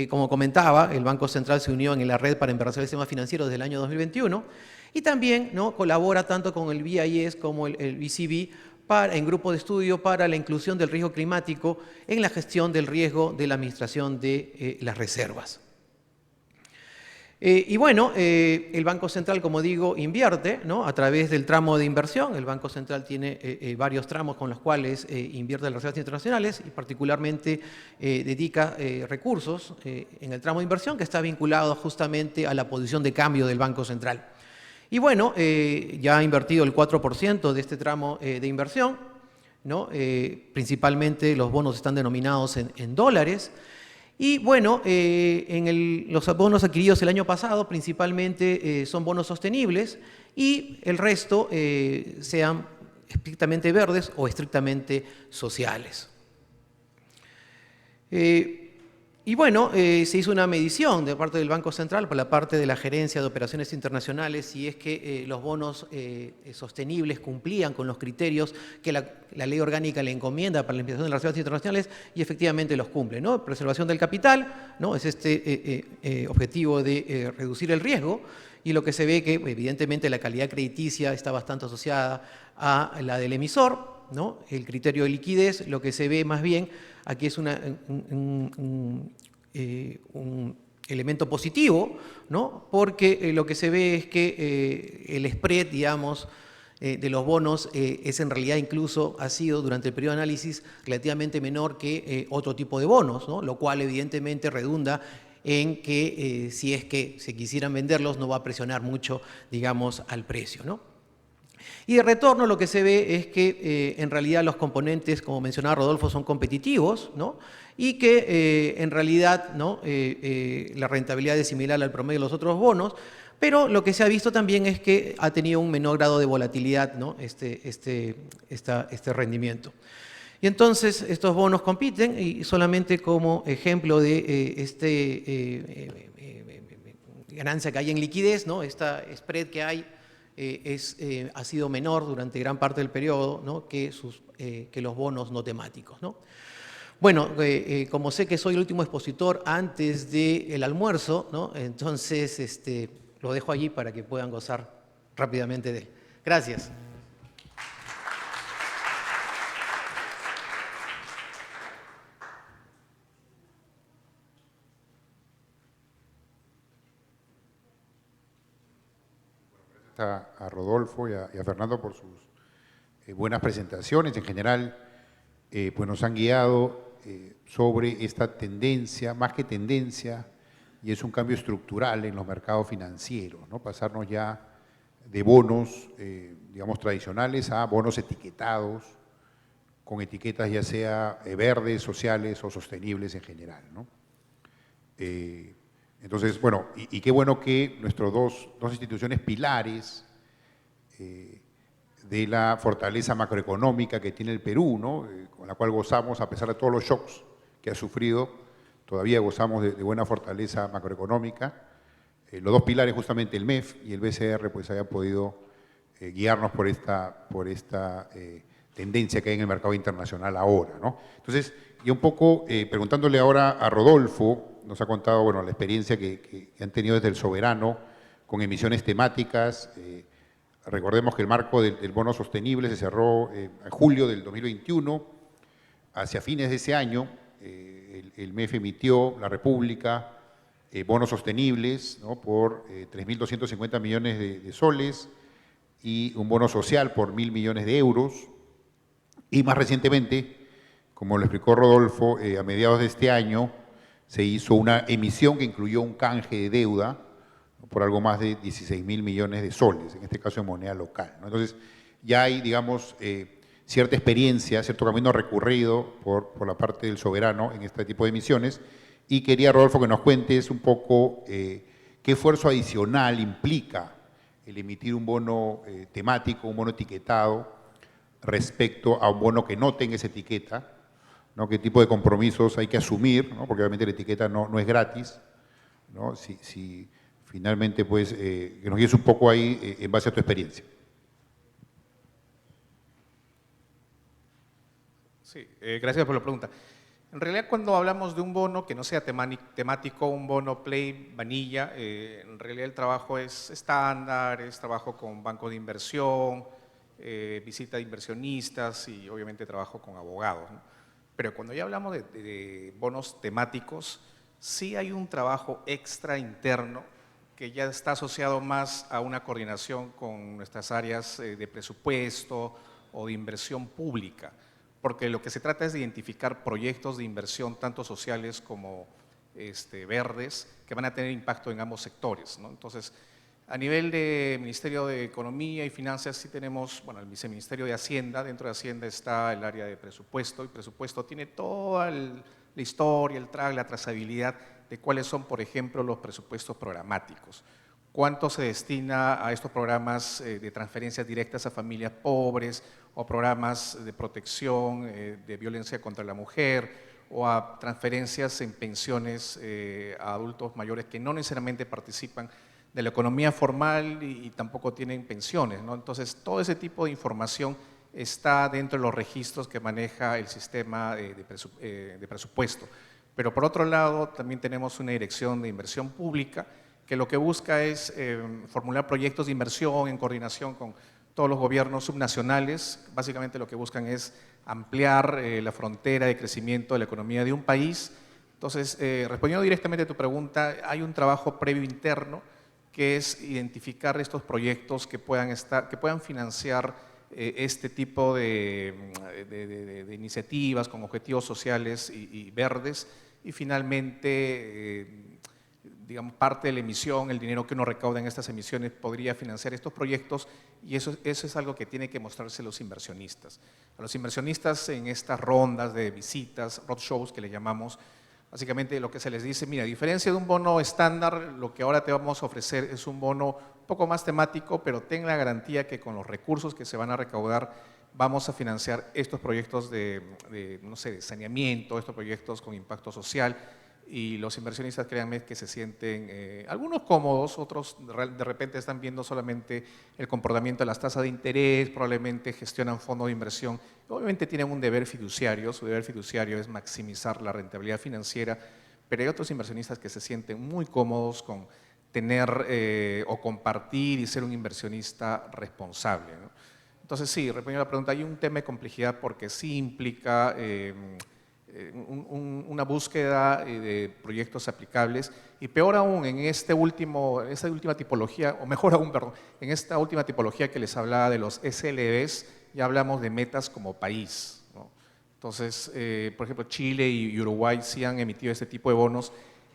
Como comentaba, el Banco Central se unió en la red para invertir el sistema financiero desde el año 2021 y también, ¿no? Colabora tanto con el BIS como el BCB en grupo de estudio para la inclusión del riesgo climático en la gestión del riesgo de la administración de las reservas. Y bueno, el Banco Central, como digo, invierte, ¿no? A través del tramo de inversión. El Banco Central tiene varios tramos con los cuales invierte en las reservas internacionales y particularmente dedica recursos en el tramo de inversión que está vinculado justamente a la posición de cambio del Banco Central. Y bueno, ya ha invertido el 4% de este tramo de inversión, ¿no? Principalmente los bonos están denominados en dólares. Y bueno, los bonos adquiridos el año pasado principalmente son bonos sostenibles y el resto sean estrictamente verdes o estrictamente sociales. Y bueno, se hizo una medición de parte del Banco Central por la parte de la Gerencia de Operaciones Internacionales si es que los bonos sostenibles cumplían con los criterios que la ley orgánica le encomienda para la implementación de las reservas internacionales y efectivamente los cumple, ¿no? Preservación del capital, ¿no? Es este objetivo de reducir el riesgo y lo que se ve que evidentemente la calidad crediticia está bastante asociada a la del emisor, ¿no? El criterio de liquidez, lo que se ve más bien aquí es un elemento positivo, ¿no? Porque lo que se ve es que el spread, digamos, de los bonos es en realidad incluso ha sido durante el periodo de análisis relativamente menor que otro tipo de bonos, ¿no? Lo cual evidentemente redunda en que si es que se quisieran venderlos no va a presionar mucho, digamos, al precio, ¿no? Y de retorno lo que se ve es que en realidad los componentes, como mencionaba Rodolfo, son competitivos, ¿no? Y que en realidad, ¿no? La rentabilidad es similar al promedio de los otros bonos, pero lo que se ha visto también es que ha tenido un menor grado de volatilidad, ¿no? este rendimiento. Y entonces estos bonos compiten y solamente como ejemplo de ganancia que hay en liquidez, ¿no? Esta spread que hay ha sido menor durante gran parte del periodo, ¿no? que los bonos no temáticos, ¿no? Bueno, como sé que soy el último expositor antes del almuerzo, ¿no? Entonces lo dejo allí para que puedan gozar rápidamente de él. Gracias. A Rodolfo y a Fernando por sus buenas presentaciones. En general, pues nos han guiado sobre esta tendencia, más que tendencia, y es un cambio estructural en los mercados financieros, ¿no? Pasarnos ya de bonos, digamos, tradicionales a bonos etiquetados, con etiquetas ya sea verdes, sociales o sostenibles en general, ¿no? Entonces, bueno, y qué bueno que nuestras dos instituciones pilares de la fortaleza macroeconómica que tiene el Perú, ¿no? Con la cual gozamos, a pesar de todos los shocks que ha sufrido, todavía gozamos de buena fortaleza macroeconómica. Los dos pilares, justamente el MEF y el BCR, pues hayan podido guiarnos por esta tendencia que hay en el mercado internacional ahora, ¿no? Entonces, y un poco preguntándole ahora a Rodolfo, nos ha contado, bueno, la experiencia que han tenido desde el Soberano con emisiones temáticas. Recordemos que el marco del bono sostenible se cerró en julio del 2021. Hacia fines de ese año, el MEF emitió, la República bonos sostenibles, ¿no?, por 3.250 millones de soles y un bono social por 1.000 millones de euros. Y más recientemente, como lo explicó Rodolfo, a mediados de este año se hizo una emisión que incluyó un canje de deuda, ¿no?, por algo más de 16.000 millones de soles, en este caso en moneda local, ¿no? Entonces, ya hay, digamos, cierta experiencia, cierto camino recorrido por la parte del soberano en este tipo de emisiones, y quería, Rodolfo, que nos cuentes un poco qué esfuerzo adicional implica el emitir un bono temático, un bono etiquetado, respecto a un bono que no tenga esa etiqueta, ¿no? ¿Qué tipo de compromisos hay que asumir, ¿no? Porque obviamente la etiqueta no es gratis, ¿no? Si finalmente, pues, que nos guíes un poco ahí en base a tu experiencia. Sí, gracias por la pregunta. En realidad, cuando hablamos de un bono que no sea temático, un bono play, vanilla, en realidad el trabajo es estándar, es trabajo con banco de inversión, visita de inversionistas y obviamente trabajo con abogados, ¿no? Pero cuando ya hablamos de bonos temáticos, sí hay un trabajo extra interno que ya está asociado más a una coordinación con nuestras áreas de presupuesto o de inversión pública, porque lo que se trata es de identificar proyectos de inversión, tanto sociales como verdes, que van a tener impacto en ambos sectores, ¿no? Entonces, a nivel de Ministerio de Economía y Finanzas sí tenemos, bueno, el Viceministerio de Hacienda. Dentro de Hacienda está el área de presupuesto, y presupuesto tiene toda la historia, el track, la trazabilidad de cuáles son, por ejemplo, los presupuestos programáticos. Cuánto se destina a estos programas de transferencias directas a familias pobres, o programas de protección de violencia contra la mujer, o a transferencias en pensiones a adultos mayores que no necesariamente participan de la economía formal y tampoco tienen pensiones, ¿no? Entonces, todo ese tipo de información está dentro de los registros que maneja el sistema de presupuesto. Pero por otro lado, también tenemos una dirección de inversión pública que lo que busca es formular proyectos de inversión en coordinación con todos los gobiernos subnacionales. Básicamente lo que buscan es ampliar la frontera de crecimiento de la economía de un país. Entonces, respondiendo directamente a tu pregunta, hay un trabajo previo interno que es identificar estos proyectos que puedan financiar este tipo de iniciativas con objetivos sociales y verdes, y finalmente, digamos, parte de la emisión, el dinero que uno recauda en estas emisiones podría financiar estos proyectos, y eso es algo que tiene que mostrarse a los inversionistas. A los inversionistas en estas rondas de visitas, roadshows que le llamamos, básicamente lo que se les dice, mira, a diferencia de un bono estándar, lo que ahora te vamos a ofrecer es un bono un poco más temático, pero ten la garantía que con los recursos que se van a recaudar vamos a financiar estos proyectos no sé, de saneamiento, estos proyectos con impacto social. Y los inversionistas, créanme, que se sienten algunos cómodos, otros de repente están viendo solamente el comportamiento de las tasas de interés, probablemente gestionan fondos de inversión, obviamente tienen un deber fiduciario. Su deber fiduciario es maximizar la rentabilidad financiera, pero hay otros inversionistas que se sienten muy cómodos con tener o compartir y ser un inversionista responsable, ¿no? Entonces, sí, respondiendo a la pregunta, hay un tema de complejidad porque sí implica una búsqueda de proyectos aplicables, y peor aún en esta última tipología, o mejor aún, perdón, en esta última tipología que les hablaba de los SLBs, ya hablamos de metas como país, ¿no? Entonces, por ejemplo, Chile y Uruguay sí han emitido este tipo de bonos,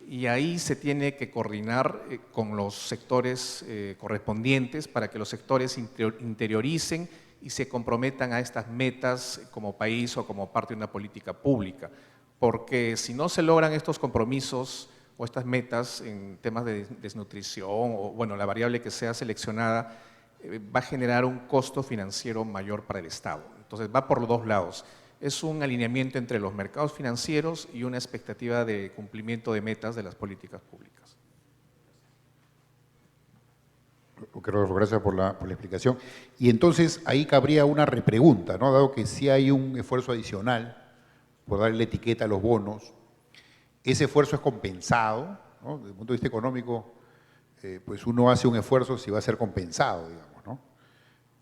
y ahí se tiene que coordinar con los sectores correspondientes para que los sectores interioricen y se comprometan a estas metas como país o como parte de una política pública. Porque si no se logran estos compromisos o estas metas en temas de desnutrición, o bueno, la variable que sea seleccionada, va a generar un costo financiero mayor para el Estado. Entonces va por los dos lados. Es un alineamiento entre los mercados financieros y una expectativa de cumplimiento de metas de las políticas públicas. Ok, Rodolfo, gracias por la explicación. Y entonces ahí cabría una repregunta, ¿no? Dado que sí hay un esfuerzo adicional por darle etiqueta a los bonos, ese esfuerzo es compensado, ¿no? Desde el punto de vista económico, pues uno hace un esfuerzo si va a ser compensado, digamos, ¿no?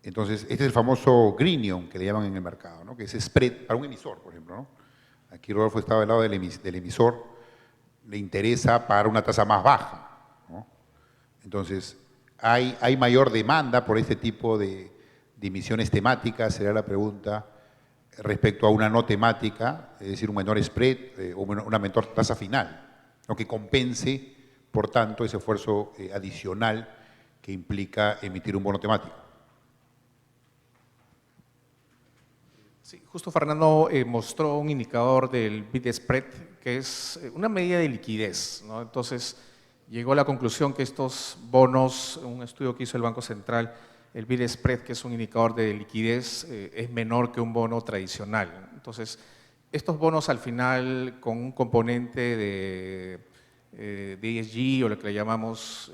Entonces, este es el famoso greenium que le llaman en el mercado, ¿no? Que es spread para un emisor, por ejemplo, ¿no? Aquí Rodolfo estaba al lado del emisor. le interesa pagar una tasa más baja, ¿no? Entonces, ¿hay mayor demanda por este tipo de emisiones temáticas? Sería la pregunta, respecto a una no temática, es decir, un menor spread o una menor tasa final, ¿no? Que compense, por tanto, ese esfuerzo adicional que implica emitir un bono temático. Sí, justo Fernando mostró un indicador del bid spread, que es una medida de liquidez, ¿no? Entonces, llegó a la conclusión que estos bonos, un estudio que hizo el Banco Central, el bid spread, que es un indicador de liquidez, es menor que un bono tradicional. Entonces, estos bonos al final, con un componente de ESG, o lo que le llamamos,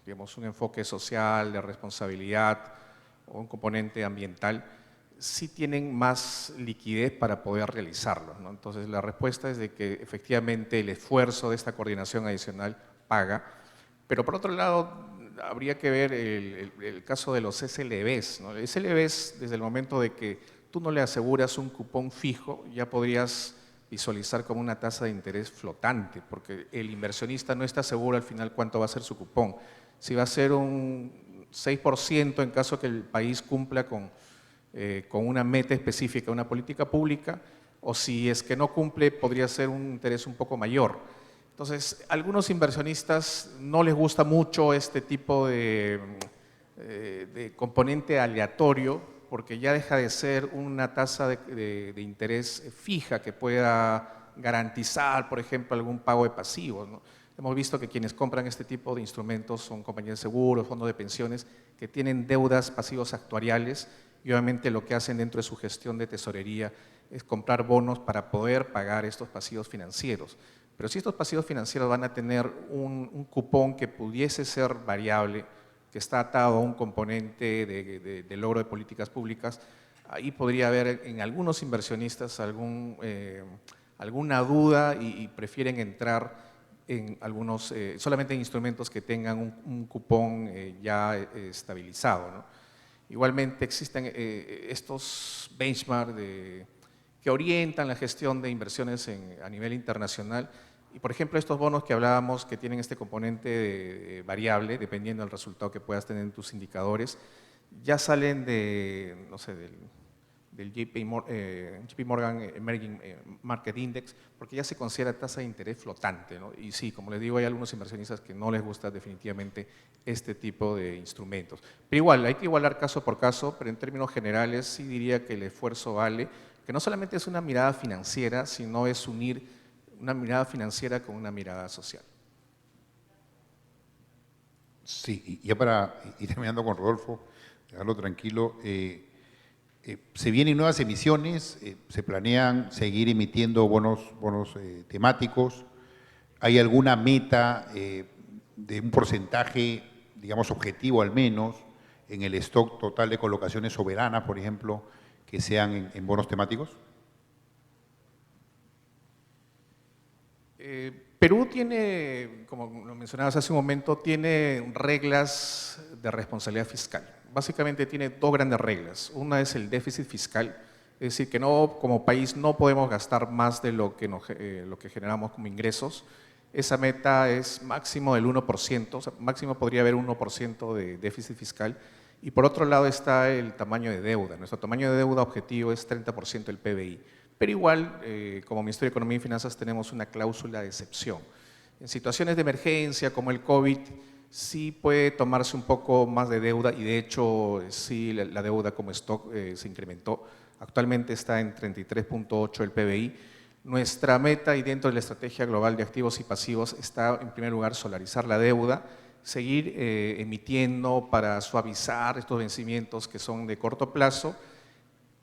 digamos, un enfoque social, de responsabilidad, o un componente ambiental, sí tienen más liquidez para poder realizarlos, ¿no? Entonces, la respuesta es de que efectivamente el esfuerzo de esta coordinación adicional paga, pero por otro lado, habría que ver el caso de los SLBs, ¿no? SLBs, desde el momento de que tú no le aseguras un cupón fijo, ya podrías visualizar como una tasa de interés flotante, porque el inversionista no está seguro al final cuánto va a ser su cupón. Si va a ser un 6% en caso que el país cumpla con una meta específica, una política pública, o si es que no cumple, podría ser un interés un poco mayor. Entonces, a algunos inversionistas no les gusta mucho este tipo de componente aleatorio, porque ya deja de ser una tasa de interés fija que pueda garantizar, por ejemplo, algún pago de pasivos, ¿no? Hemos visto que quienes compran este tipo de instrumentos son compañías de seguros, fondos de pensiones, que tienen deudas pasivos actuariales y obviamente lo que hacen dentro de su gestión de tesorería es comprar bonos para poder pagar estos pasivos financieros. Pero si estos pasivos financieros van a tener un cupón que pudiese ser variable, que está atado a un componente de logro de políticas públicas, ahí podría haber en algunos inversionistas alguna duda y prefieren entrar en algunos, solamente en instrumentos que tengan un cupón ya estabilizado, ¿no? Igualmente existen estos benchmarks que orientan la gestión de inversiones a nivel internacional. Y por ejemplo, estos bonos que hablábamos que tienen este componente variable, dependiendo del resultado que puedas tener en tus indicadores, ya salen de, no sé, del JP Morgan Emerging Market Index, porque ya se considera tasa de interés flotante, ¿no? Y sí, como les digo, hay algunos inversionistas que no les gusta definitivamente este tipo de instrumentos. Pero igual, hay que igualar caso por caso, pero en términos generales sí diría que el esfuerzo vale, que no solamente es una mirada financiera, sino es unir una mirada financiera con una mirada social. Sí, y ya para ir terminando con Rodolfo, dejarlo tranquilo, se vienen nuevas emisiones, se planean seguir emitiendo bonos temáticos. ¿Hay alguna meta de un porcentaje, digamos, objetivo al menos, en el stock total de colocaciones soberanas, por ejemplo, que sean en bonos temáticos? Perú tiene, como lo mencionabas hace un momento, tiene reglas de responsabilidad fiscal. Básicamente tiene dos grandes reglas. Una es el déficit fiscal, es decir, que no, como país no podemos gastar más de lo que generamos como ingresos. Esa meta es máximo del 1%, o sea, máximo podría haber 1% de déficit fiscal. Y por otro lado está el tamaño de deuda. Nuestro tamaño de deuda objetivo es 30% del PBI. Pero igual, como Ministerio de Economía y Finanzas, tenemos una cláusula de excepción. En situaciones de emergencia como el COVID, sí puede tomarse un poco más de deuda y de hecho sí la deuda como stock se incrementó. Actualmente está en 33.8 el PBI. Nuestra meta y dentro de la estrategia global de activos y pasivos está en primer lugar solarizar la deuda, seguir emitiendo para suavizar estos vencimientos que son de corto plazo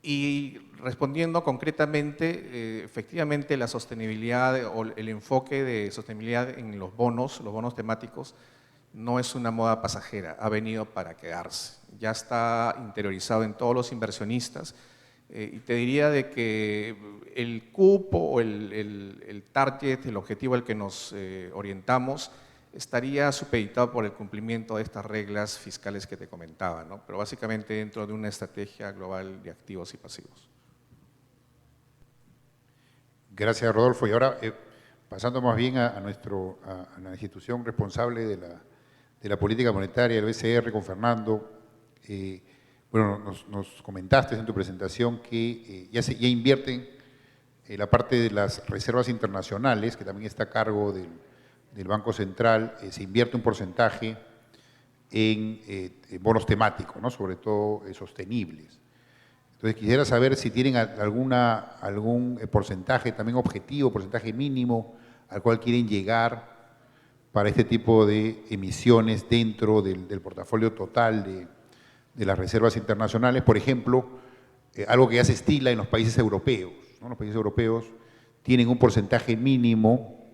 y respondiendo concretamente, efectivamente la sostenibilidad o el enfoque de sostenibilidad en los bonos temáticos no es una moda pasajera, ha venido para quedarse. Ya está interiorizado en todos los inversionistas y te diría de que el cupo o el target, el objetivo al que nos orientamos, estaría supeditado por el cumplimiento de estas reglas fiscales que te comentaba, ¿no? Pero básicamente dentro de una estrategia global de activos y pasivos. Gracias, Rodolfo. Y ahora pasando más bien a la institución responsable de la política monetaria, el BCR, con Fernando. Bueno, nos comentaste en tu presentación que ya invierten la parte de las reservas internacionales, que también está a cargo del Banco Central, se invierte un porcentaje en bonos temáticos, ¿no? Sobre todo sostenibles. Entonces quisiera saber si tienen algún porcentaje también objetivo, porcentaje mínimo al cual quieren llegar para este tipo de emisiones dentro del portafolio total de las reservas internacionales. Por ejemplo, algo que ya se estila en los países europeos, ¿no? Los países europeos tienen un porcentaje mínimo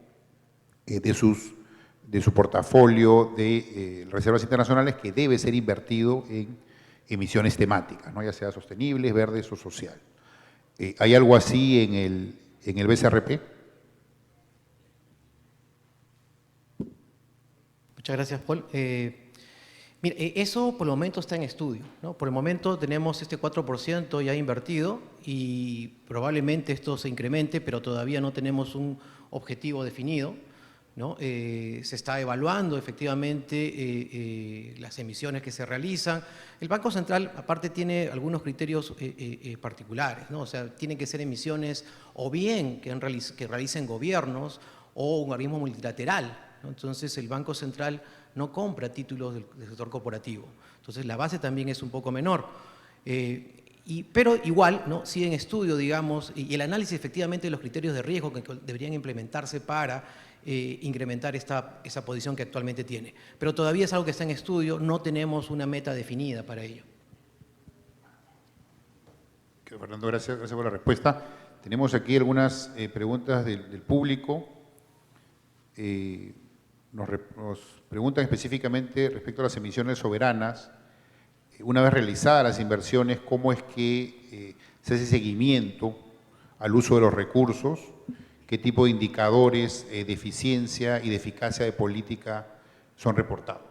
de su portafolio de reservas internacionales que debe ser invertido en emisiones temáticas, ¿no? Ya sea sostenibles, verdes o social. ¿Hay algo así en el BCRP? Muchas gracias, Paul. Mire, eso por el momento está en estudio, ¿no? Por el momento tenemos este 4% ya invertido y probablemente esto se incremente, pero todavía no tenemos un objetivo definido, ¿no? Se está evaluando efectivamente las emisiones que se realizan. El Banco Central, aparte, tiene algunos criterios particulares, ¿no? O sea, tienen que ser emisiones o bien que realicen gobiernos o un organismo multilateral, ¿no? Entonces, el Banco Central no compra títulos del sector corporativo. Entonces, la base también es un poco menor. Pero igual, ¿no? Sí en estudio, digamos, y el análisis efectivamente de los criterios de riesgo que deberían implementarse para incrementar esa posición que actualmente tiene. Pero todavía es algo que está en estudio, no tenemos una meta definida para ello. Fernando, gracias por la respuesta. Tenemos aquí algunas preguntas del público. Nos preguntan específicamente respecto a las emisiones soberanas. Una vez realizadas las inversiones, ¿cómo es que se hace seguimiento al uso de los recursos? ¿Qué tipo de indicadores de eficiencia y de eficacia de política son reportados?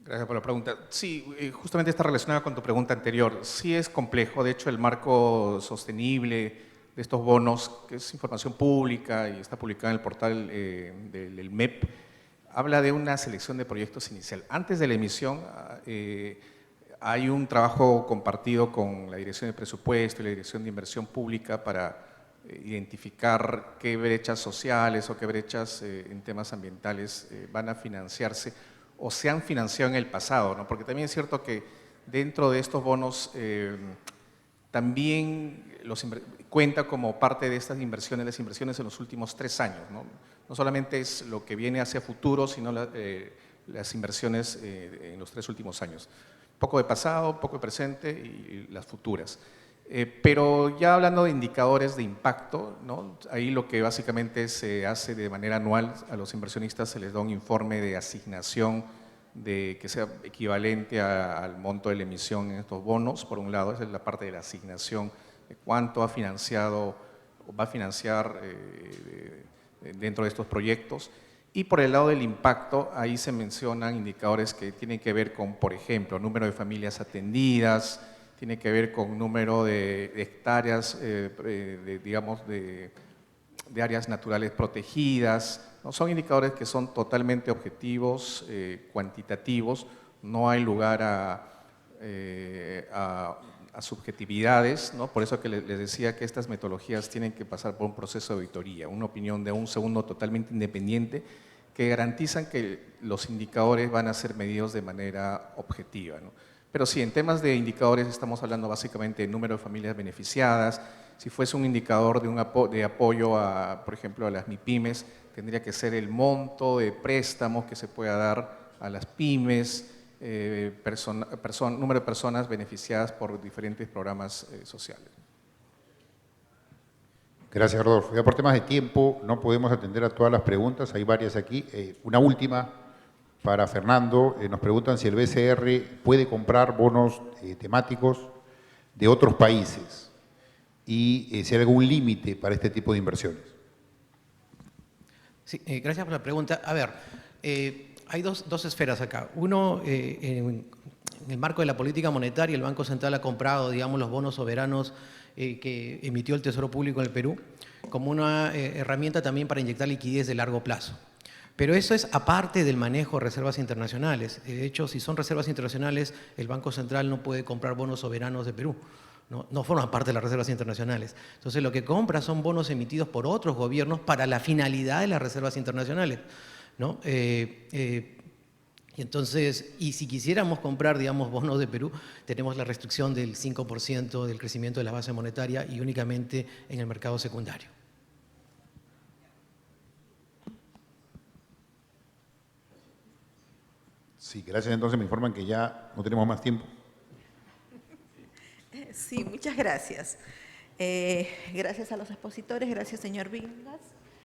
Gracias por la pregunta. Sí, justamente está relacionada con tu pregunta anterior. Sí es complejo, de hecho el marco sostenible de estos bonos, que es información pública y está publicada en el portal del MEP, habla de una selección de proyectos inicial. Antes de la emisión hay un trabajo compartido con la Dirección de Presupuesto y la Dirección de Inversión Pública para identificar qué brechas sociales o qué brechas en temas ambientales van a financiarse o se han financiado en el pasado, ¿no? Porque también es cierto que dentro de estos bonos también cuenta como parte de estas inversiones, las inversiones en los últimos 3 años, ¿no? No solamente es lo que viene hacia futuro, sino las inversiones en los 3 últimos años. Poco de pasado, poco de presente y las futuras. Pero ya hablando de indicadores de impacto, ¿no? Ahí lo que básicamente se hace de manera anual a los inversionistas se les da un informe de asignación que sea equivalente al monto de la emisión en estos bonos. Por un lado, esa es la parte de la asignación, de cuánto ha financiado o va a financiar dentro de estos proyectos. Y por el lado del impacto, ahí se mencionan indicadores que tienen que ver con, por ejemplo, número de familias atendidas, tiene que ver con número de hectáreas, digamos, de áreas naturales protegidas, ¿no? Son indicadores que son totalmente objetivos, cuantitativos, no hay lugar a subjetividades, ¿no? Por eso que les decía que estas metodologías tienen que pasar por un proceso de auditoría, una opinión de un segundo totalmente independiente que garantizan que los indicadores van a ser medidos de manera objetiva, ¿no? Pero sí, en temas de indicadores estamos hablando básicamente de número de familias beneficiadas. Si fuese un indicador de apoyo, por ejemplo, a las MIPYMES, tendría que ser el monto de préstamos que se pueda dar a las pymes, número de personas beneficiadas por diferentes programas sociales. Gracias, Rodolfo. Ya por temas de tiempo no podemos atender a todas las preguntas, hay varias aquí. Una última para Fernando. Nos preguntan si el BCR puede comprar bonos temáticos de otros países y si hay algún límite para este tipo de inversiones. Sí, gracias por la pregunta. A ver, hay dos esferas acá. Uno, en el marco de la política monetaria, el Banco Central ha comprado, digamos, los bonos soberanos que emitió el Tesoro Público en el Perú como una herramienta también para inyectar liquidez de largo plazo. Pero eso es aparte del manejo de reservas internacionales. De hecho, si son reservas internacionales, el Banco Central no puede comprar bonos soberanos de Perú. No forman parte de las reservas internacionales. Entonces, lo que compra son bonos emitidos por otros gobiernos para la finalidad de las reservas internacionales, ¿no? Y si quisiéramos comprar, digamos, bonos de Perú, tenemos la restricción del 5% del crecimiento de la base monetaria y únicamente en el mercado secundario. Sí, gracias. Entonces me informan que ya no tenemos más tiempo. Sí, muchas gracias. Gracias a los expositores, gracias señor Vingas.